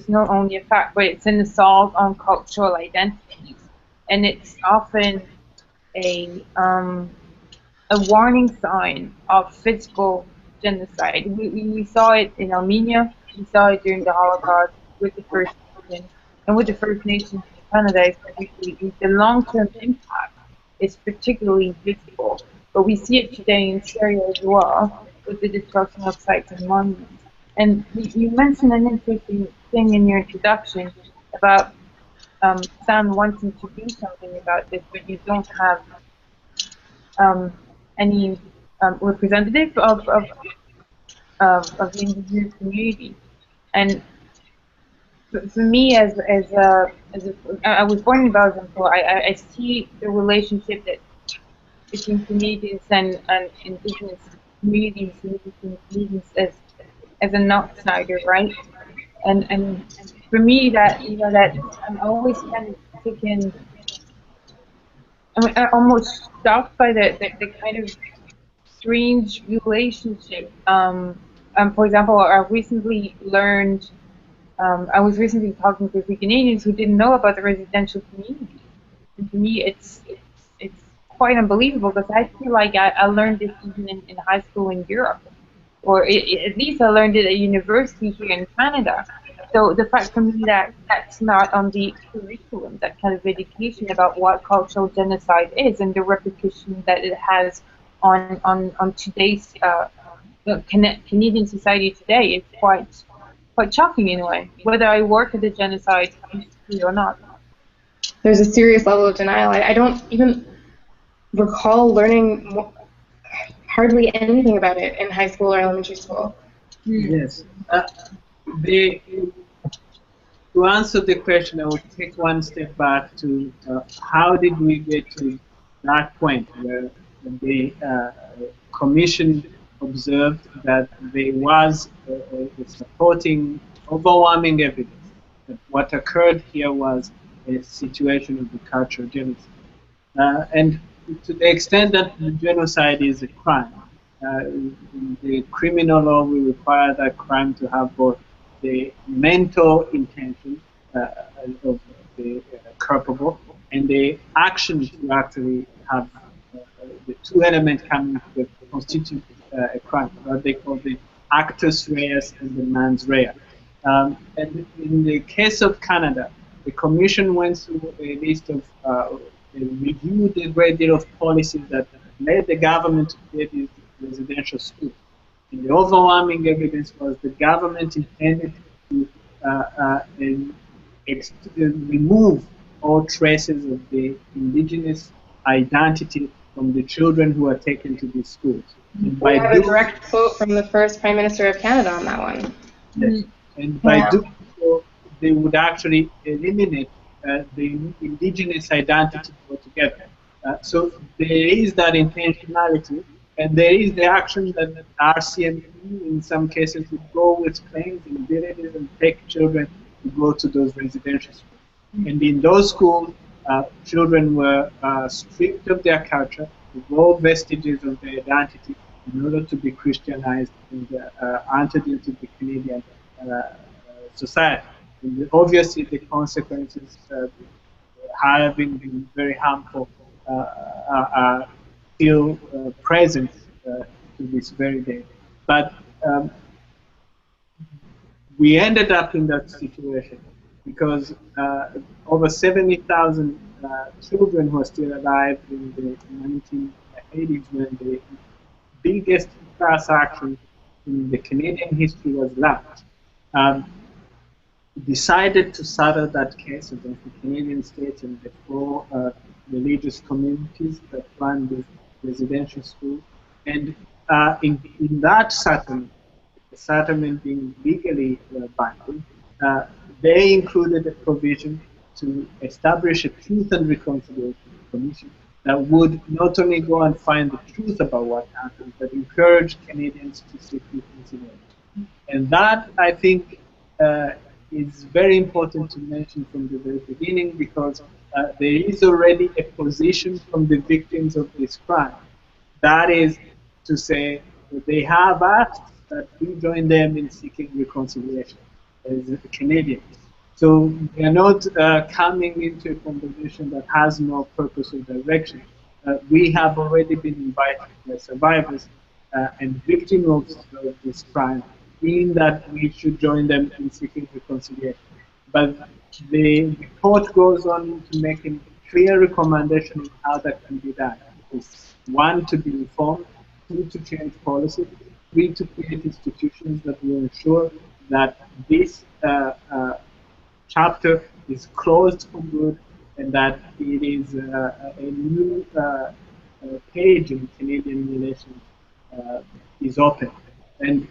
B: not only a fact, but it's an assault on cultural identities, and it's often a warning sign of physical genocide. We saw it in Armenia, we saw it during the Holocaust with the First Nations, and with the First Nations in Canada, the long-term impact is particularly visible. But we see it today in Syria as well, with the destruction of sites and monuments. And you mentioned an interesting thing in your introduction about STAND wanting to do something about this, but you don't have any representative of the Indigenous community. And for me, I was born in Belgium, so I see the relationship that between Canadians and Indigenous communities as an outsider, right? And for me, that I'm always kind of taken, I'm almost shocked by the kind of strange relationship. For example, I recently learned. I was recently talking to Canadians who didn't know about the residential community. And to me, it's quite unbelievable, because I feel like I learned this even in high school in Europe, or at least I learned it at university here in Canada. So the fact for me that that's not on the curriculum, that kind of education about what cultural genocide is and the repercussion that it has on today's Canadian society today is quite quite shocking in a way, whether I work at the genocide institute or not.
A: There's a serious level of denial. I don't even recall learning hardly anything about it in high school or elementary school.
C: Yes. To answer the question, I will take one step back to how did we get to that point where the commission observed that there was supporting overwhelming evidence that what occurred here was a situation of the cultural genocide. And to the extent that genocide is a crime, in the criminal law we require that crime to have both the mental intention of the culpable and the action to actually have the two elements coming to constitute a crime, what they call the actus reus and the mens rea. And in the case of Canada, the Commission went through a list of, reviewed a great deal of policies that led the government to create these residential schools. And the overwhelming evidence was the government intended to remove all traces of the Indigenous identity from the children who are taken to these schools. And
A: we have a direct quote from the first Prime Minister of Canada on that one.
C: Yes. And by doing so, they would actually eliminate the Indigenous identity altogether. So there is that intentionality, and there is the action that RCMP in some cases would go with planes and villages and take children to go to those residential schools. And in those schools, children were stripped of their culture, of all vestiges of their identity, in order to be Christianized and entered into the Canadian society. And obviously, the consequences, having been very harmful, are still present to this very day. But we ended up in that situation because over 70,000 children who are still alive in the 1980s, when the biggest class action in the Canadian history was launched, decided to settle that case against the Canadian state and the four religious communities that run this residential school. And in that settlement, the settlement being legally binding, they included a provision to establish a Truth and Reconciliation Commission that would not only go and find the truth about what happened, but encourage Canadians to seek reconciliation. And that, I think, is very important to mention from the very beginning, because there is already a position from the victims of this crime. That is to say that they have asked that we join them in seeking reconciliation as Canadians. So we are not coming into a conversation that has no purpose or direction. We have already been invited by survivors and victims of this crime, in that we should join them in seeking reconciliation. But the report goes on to making clear recommendations on how that can be done. It's one, to be informed; two, to change policy; three, to create institutions that will ensure that this chapter is closed for good, and that it is a new page in Canadian relations is open. And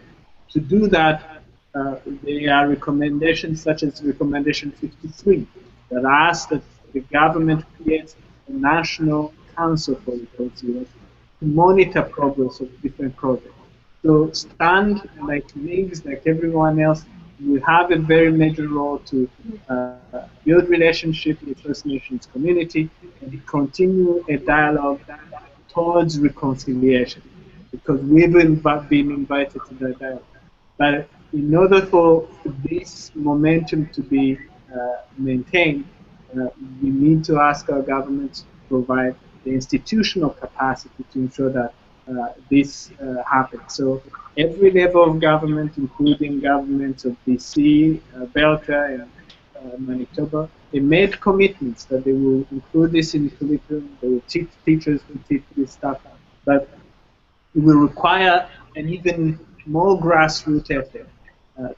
C: to do that, there are recommendations such as Recommendation 53 that asks that the government creates a national council for reconciliation to monitor progress of different projects. So STAND, like MIGS, like everyone else, will have a very major role to build relationship with First Nations community and continue a dialogue towards reconciliation, because we've been invited to that dialogue. But in order for this momentum to be maintained, we need to ask our governments to provide the institutional capacity to ensure that this happens. So every level of government, including governments of BC, Alberta, and Manitoba, they made commitments that they will include this in the curriculum, they will teach teachers to teach this stuff, but it will require an even more grassroots effort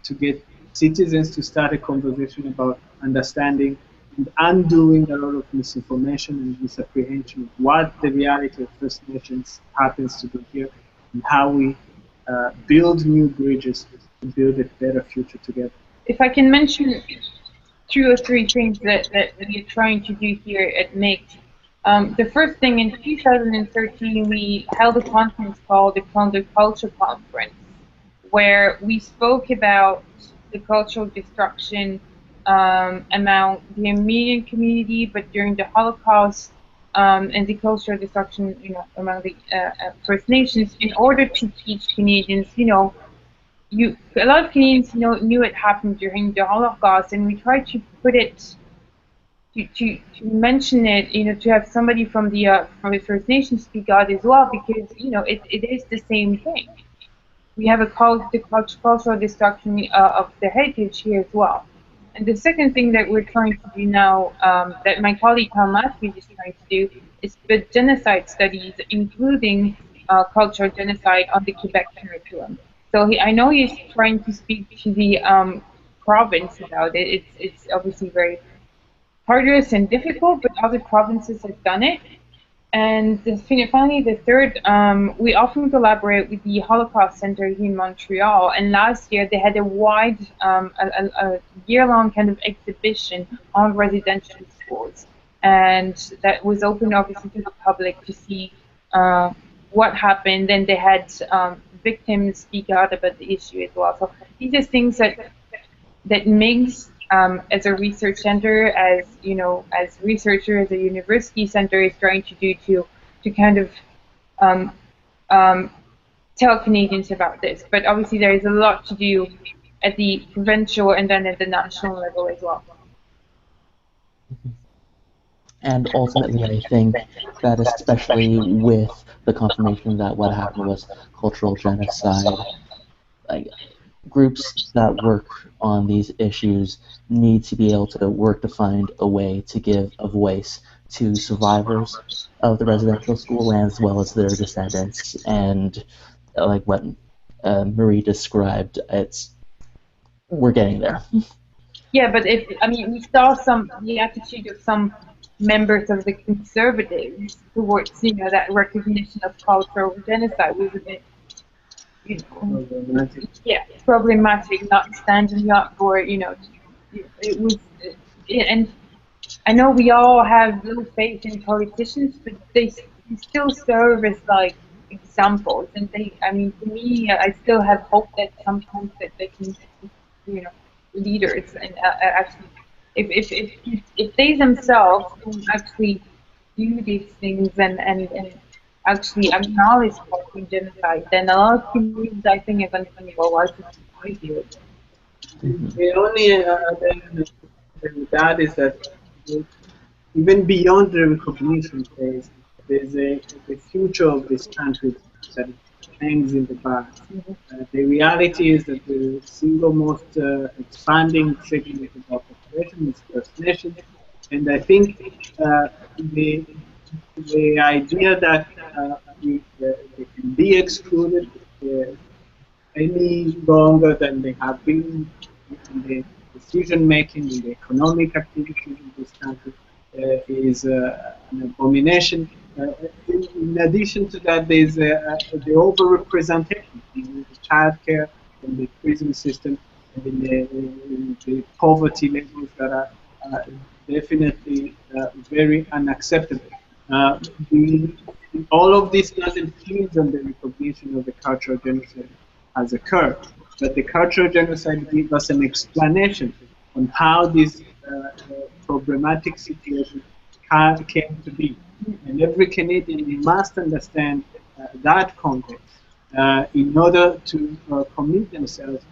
C: to get citizens to start a conversation about understanding and undoing a lot of misinformation and misapprehension of what the reality of First Nations happens to be here and how we build new bridges to build a better future together.
B: If I can mention 2 or 3 things that we are trying to do here at MIGS. The first thing, in 2013, we held a conference called the Counterculture Conference, where we spoke about the cultural destruction among the Armenian community, but during the Holocaust, and the cultural destruction, among the First Nations, in order to teach Canadians, a lot of Canadians knew it happened during the Holocaust, and we tried to put it, to mention it, to have somebody from the First Nations speak out as well, because it is the same thing. We have the cultural destruction of the heritage here as well. And the second thing that we're trying to do now, that my colleague Tom Matthews is trying to do, is the genocide studies, including cultural genocide on the Quebec curriculum. So I know he's trying to speak to the province about it. It's obviously very arduous and difficult, but other provinces have done it. And finally, the third, we often collaborate with the Holocaust Center here in Montreal. And last year, they had a wide, a year-long kind of exhibition on residential schools. And that was open, obviously, to the public to see what happened. And they had victims speak out about the issue as well. So these are things that MIGS, as a research center, as researcher, as a university center, is trying to do to kind of tell Canadians about this. But obviously there is a lot to do at the provincial and then at the national level as well.
D: And ultimately, I think that especially with the confirmation that what happened was cultural genocide, groups that work on these issues need to be able to work to find a way to give a voice to survivors of the residential school land as well as their descendants. And like what Marie described, we're getting there.
B: Yeah, but we saw the attitude of some members of the Conservatives towards that recognition of cultural genocide was a bit problematic, not standing up for it was, and I know we all have little faith in politicians, but they still serve as examples, and for me, I still have hope that sometimes that they can, leaders, and actually, if they themselves can actually do these things and actually acknowledge cultural genocide, then a lot of communities, I think, are going to think, well, why should I do it?
C: The only thing with that is that even beyond the recognition phase, there's the future of this country that hangs in the balance. The reality is that the single most expanding segment of our population is First Nations, and I think the idea that they can be excluded any longer than they have been in the decision-making, in the economic activities in this country is an abomination. In addition to that, there's the over-representation in the childcare, in the prison system, and in the poverty levels that are definitely very unacceptable. All of this doesn't hinge on the recognition of the cultural genocide has occurred, but the cultural genocide gives us an explanation on how this problematic situation came to be. And every Canadian must understand that context in order to commit themselves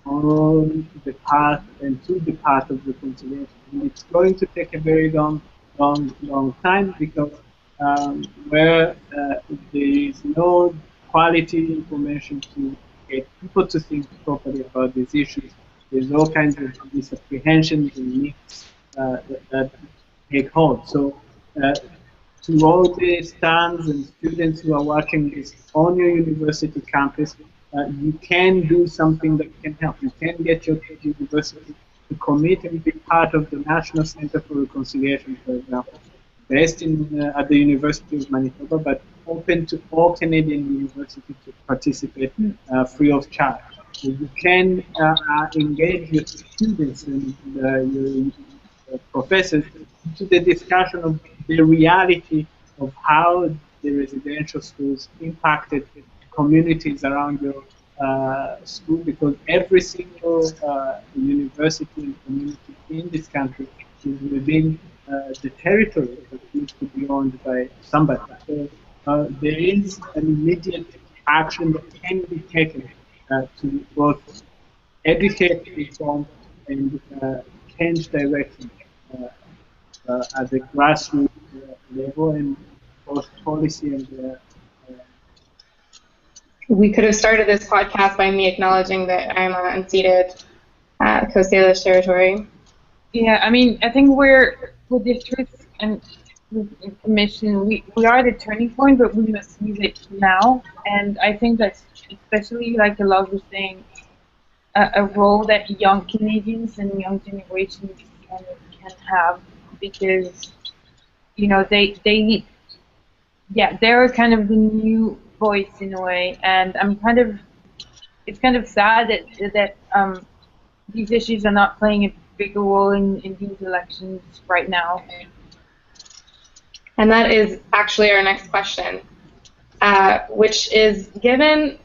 C: on the path and to the path of reconciliation. And it's going to take a very long time, because where there is no quality information to get people to think properly about these issues, there's all kinds of misapprehensions and myths that take hold. So to all the stands and students who are watching this on your university campus, you can do something that can help. You can get your university to commit and be part of the National Center for Reconciliation, for example, based at the University of Manitoba, but open to all Canadian universities to participate free of charge. So you can engage your students and your professors into the discussion of the reality of how the residential schools impacted communities around your school, because every single university and community in this country is within the territory that used to be owned by somebody. So there is an immediate action that can be taken to both educate, reform, and change direction at the grassroots level, and both policy and
A: We could have started this podcast by me acknowledging that I'm unceded Coast Salish territory.
B: Yeah, I mean, I think we're, with the truth and information, we are at a turning point, but we must use it now. And I think that's especially, like Éloge was saying, a role that young Canadians and young generations can have, because, you know, they're kind of the new voice in a way, and it's kind of sad that these issues are not playing a bigger role in these elections right now.
A: And that is actually our next question, which is, given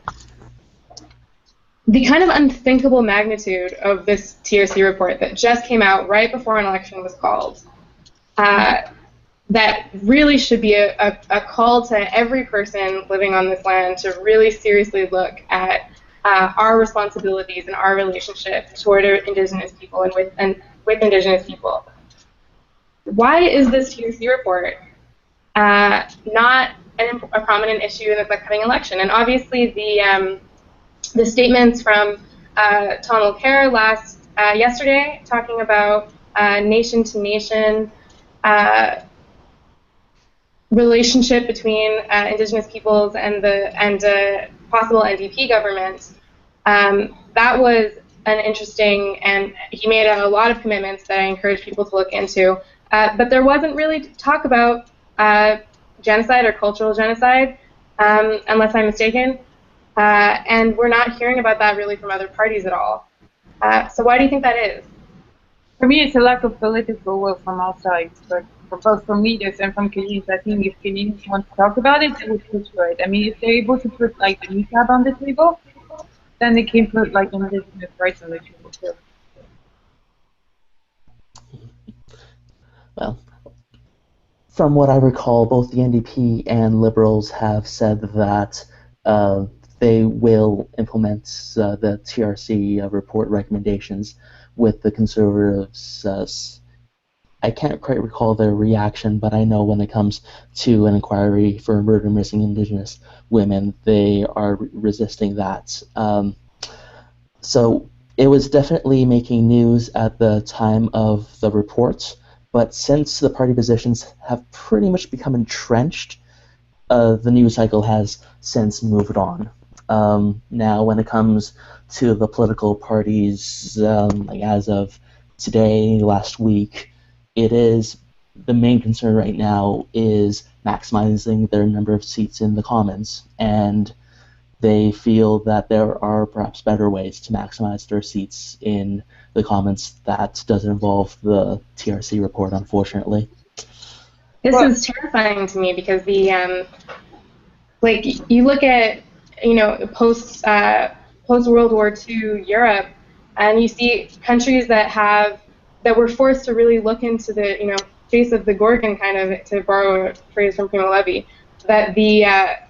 A: the kind of unthinkable magnitude of this TRC report that just came out right before an election was called, that really should be a call to every person living on this land to really seriously look at our responsibilities and our relationship toward Indigenous people and with Indigenous people. Why is this TRC report not a prominent issue in this upcoming election? And obviously the statements from Tom Mulcair yesterday, talking about nation-to-nation relationship between Indigenous peoples and possible NDP government, that was an interesting, and he made a lot of commitments that I encourage people to look into. But there wasn't really talk about genocide or cultural genocide, unless I'm mistaken. And we're not hearing about that really from other parties at all. So why do you think that is?
B: For me, it's a lack of political will from all sides, but for both from leaders and from Canadians. I think if Canadians want to talk about it, they would push for it. I mean, if they're able to put like the NICAB on the table, then they can put like Indigenous rights on the table too.
D: Well, from what I recall, both the NDP and Liberals have said that they will implement the TRC report recommendations, with the Conservatives. I can't quite recall their reaction, but I know when it comes to an inquiry for murder missing Indigenous women, they are resisting that. So it was definitely making news at the time of the report, but since the party positions have pretty much become entrenched, the news cycle has since moved on. Now, when it comes to the political parties, like as of today, last week, it is the main concern right now is maximizing their number of seats in the Commons, and they feel that there are perhaps better ways to maximize their seats in the Commons that doesn't involve the TRC report, unfortunately.
A: This is terrifying to me, because the like, you look at, you know, post World War II Europe, and you see countries that were forced to really look into the, you know, face of the Gorgon, kind of, to borrow a phrase from Primo Levi, that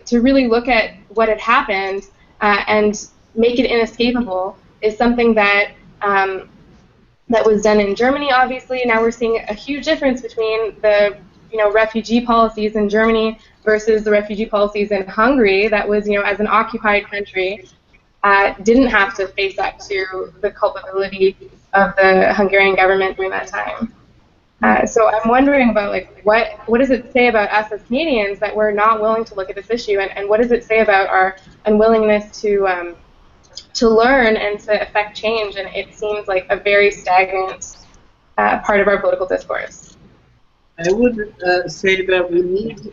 A: to really look at what had happened and make it inescapable is something that that was done in Germany. Obviously, now we're seeing a huge difference between the, you know, refugee policies in Germany versus the refugee policies in Hungary. That was, you know, as an occupied country, didn't have to face up to the culpability of the Hungarian government during that time. So I'm wondering about, like, what does it say about us as Canadians that we're not willing to look at this issue, and what does it say about our unwillingness to to learn and to affect change, and it seems like a very stagnant part of our political discourse.
C: I would say that we need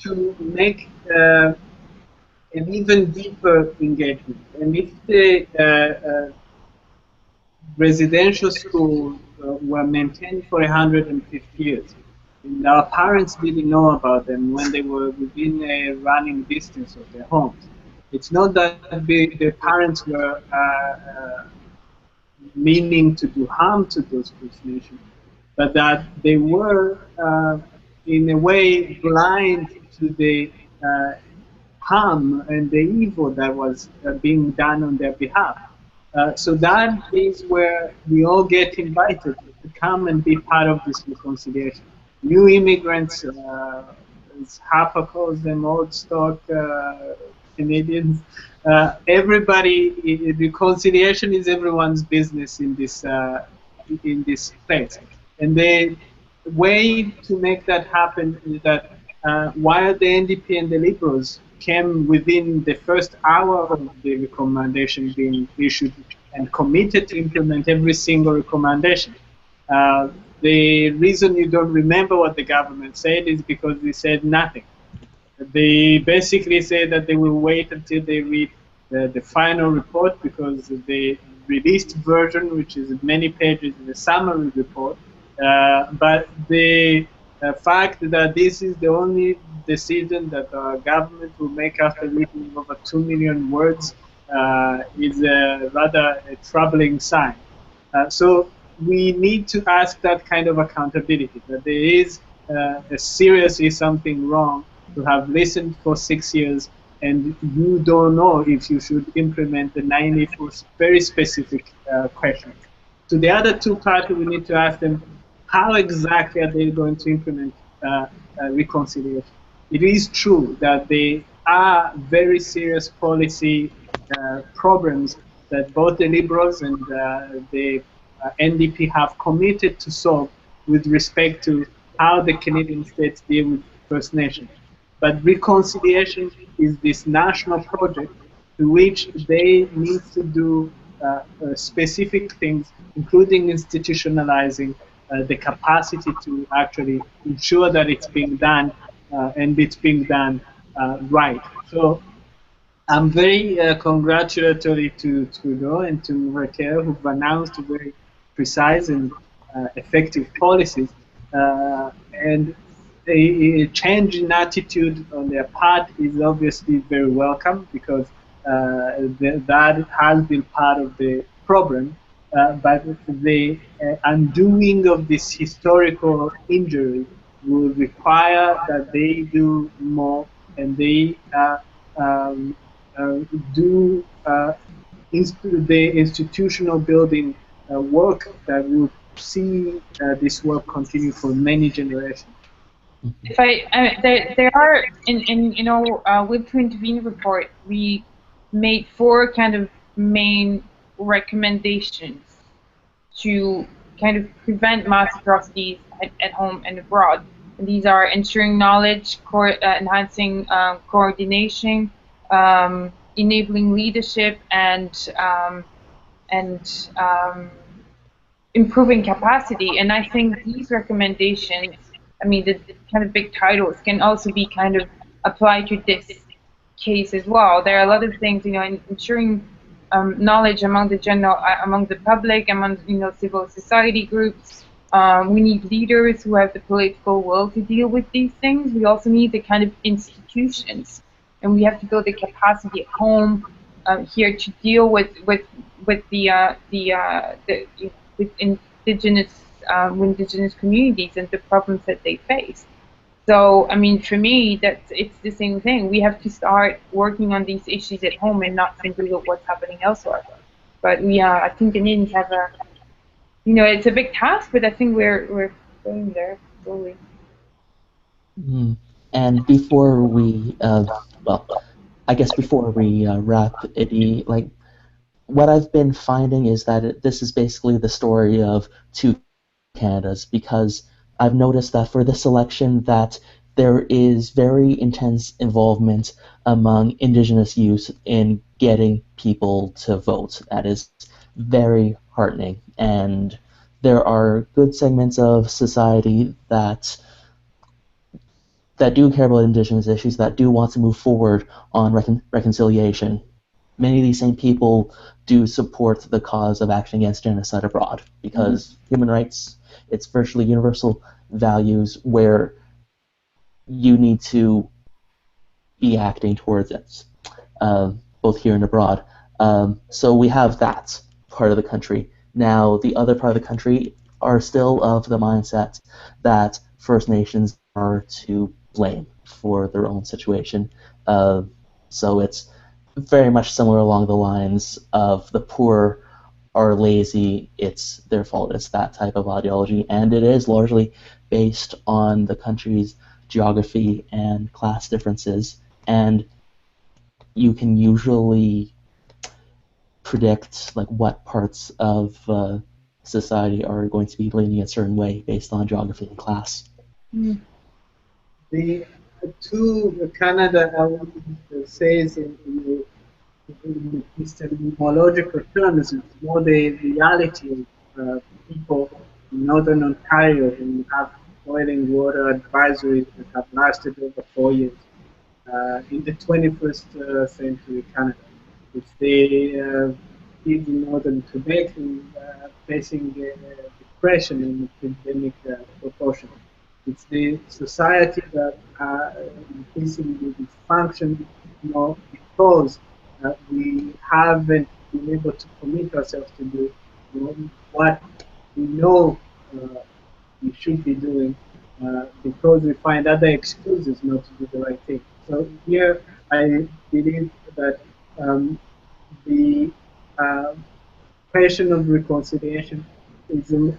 C: to make an even deeper engagement. And if the residential schools were maintained for 150 years, and our parents didn't know about them when they were within a running distance of their homes, it's not that the parents were meaning to do harm to those First Nations, but that they were, in a way, blind to the harm and the evil that was being done on their behalf. So that is where we all get invited to come and be part of this reconciliation. New immigrants, as Harper calls them, old stock Canadians, everybody, reconciliation is everyone's business in this place. And the way to make that happen is that while the NDP and the Liberals came within the first hour of the recommendation being issued and committed to implement every single recommendation, the reason you don't remember what the government said is because they said nothing. They basically said that they will wait until they read the final report, because the released version, which is many pages, is a summary report. But the fact that this is the only decision that our government will make after reading over 2 million words is rather a troubling sign. So we need to ask that kind of accountability, that there is seriously something wrong to have listened for 6 years and you don't know if you should implement the 94 very specific questions. To the other two parties, we need to ask them, how exactly are they going to implement reconciliation? It is true that there are very serious policy problems that both the Liberals and the NDP have committed to solve with respect to how the Canadian states deal with First Nations. But reconciliation is this national project to which they need to do specific things, including institutionalizing the capacity to actually ensure that it's being done and it's being done right. So I'm very congratulatory to Trudeau and to Voltaire, who've announced very precise and effective policies. And a change in attitude on their part is obviously very welcome, because that has been part of the problem. But the undoing of this historical injury will require that they do more, and they do the institutional building work that will see this work continue for many generations.
B: If there are in Will to Intervene report, we made 4 kind of main recommendations to kind of prevent mass atrocities at home and abroad. And these are ensuring knowledge, enhancing coordination, enabling leadership, and improving capacity. And I think these recommendations, I mean, the kind of big titles, can also be kind of applied to this case as well. There are a lot of things, ensuring knowledge among the public, among civil society groups. We need leaders who have the political will to deal with these things. We also need the kind of institutions, and we have to build the capacity at home here to deal with indigenous communities and the problems that they face. So, I mean, for me, it's the same thing. We have to start working on these issues at home and not simply look what's happening elsewhere. But I think Canadians have it's a big task, but I think we're going there slowly.
D: And before we, before we wrap, Eddie, what I've been finding is that this is basically the story of two Canadas, because I've noticed that for this election that there is very intense involvement among Indigenous youth in getting people to vote. That is very heartening, and there are good segments of society that do care about Indigenous issues, that do want to move forward on reconciliation. Many of these same people do support the cause of action against genocide abroad, because human rights, it's virtually universal values where you need to be acting towards it, both here and abroad. So we have that part of the country. Now, the other part of the country are still of the mindset that First Nations are to blame for their own situation. So it's very much similar along the lines of the poor are lazy, it's their fault. It's that type of ideology, and it is largely based on the country's geography and class differences, and you can usually predict like what parts of society are going to be leaning a certain way based on geography and class.
C: The to Canada says in epistemological terms, it's more the reality of people in Northern Ontario who have boiling water advisories that have lasted over 4 years in the 21st century Canada. It's the kids in Northern Quebec facing depression in epidemic proportion. It's the society that increasingly dysfunction, because we haven't been able to commit ourselves to do what we know we should be doing, because we find other excuses not to do the right thing. So here I believe that the question of reconciliation is an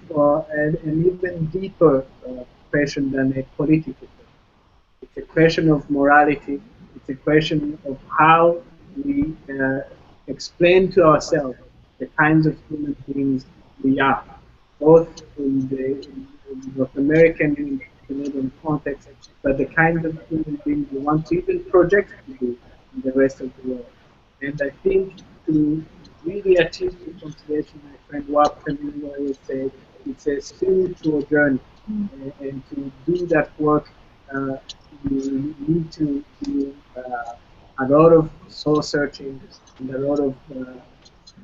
C: even deeper question than a political question. It's a question of morality. It's a question of how we explain to ourselves the kinds of human beings we are, both in the North American and Canadian context, but the kinds of human beings we want to even project to be in the rest of the world. And I think to really achieve reconciliation, my friend Wapton always said, it's a spiritual journey. And to do that work, you need to do a lot of soul searching and a lot of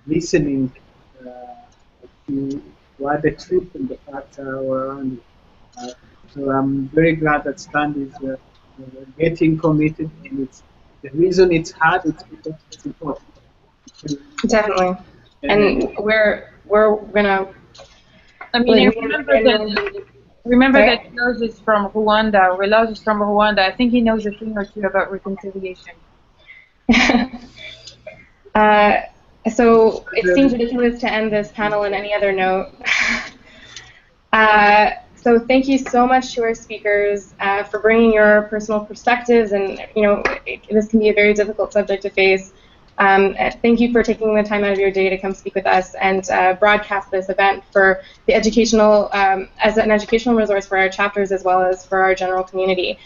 C: listening to what the truth and the facts are around you. So I'm very glad that Stan is getting committed, and it's the reason it's hard. It's because it's important.
A: Definitely, and we're gonna.
B: I mean, remember that Éloge is from Rwanda. Éloge is from Rwanda. I think he knows a thing or two about reconciliation.
A: So it seems ridiculous to end this panel on any other note. So thank you so much to our speakers for bringing your personal perspectives, and this can be a very difficult subject to face. Thank you for taking the time out of your day to come speak with us and broadcast this event for the educational, as an educational resource for our chapters as well as for our general community.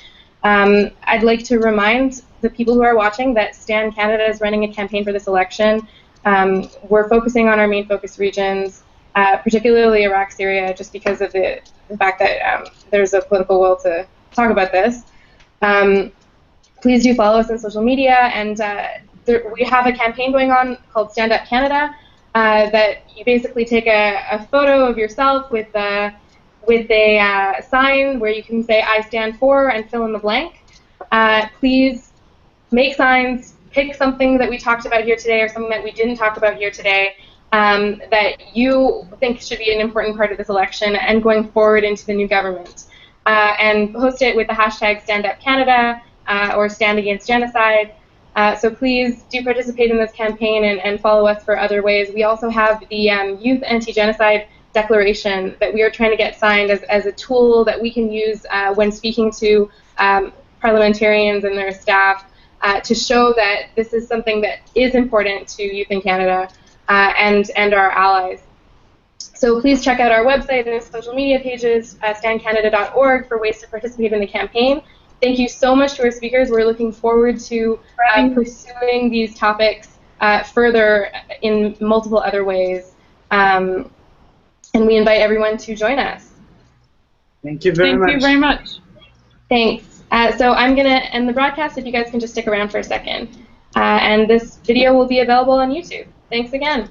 A: I'd like to remind the people who are watching that Stand Canada is running a campaign for this election. We're focusing on our main focus regions, particularly Iraq, Syria, just because of the fact that there's a political will to talk about this. Please do follow us on social media, and we have a campaign going on called Stand Up Canada, that you basically take a photo of yourself with a sign where you can say I stand for and fill in the blank. Please make signs, pick something that we talked about here today or something that we didn't talk about here today that you think should be an important part of this election and going forward into the new government. And post it with the hashtag #StandUpCanada or Stand Against Genocide. So please do participate in this campaign and follow us for other ways. We also have the Youth Anti-Genocide Declaration that we are trying to get signed as a tool that we can use when speaking to parliamentarians and their staff to show that this is something that is important to youth in Canada and our allies. So please check out our website and social media pages, standcanada.org, for ways to participate in the campaign. Thank you so much to our speakers. We're looking forward to pursuing these topics further in multiple other ways. And we invite everyone to join us.
C: Thank you very much.
B: Thank you very much.
A: Thanks. So I'm going to end the broadcast if you guys can just stick around for a second. And this video will be available on YouTube. Thanks again.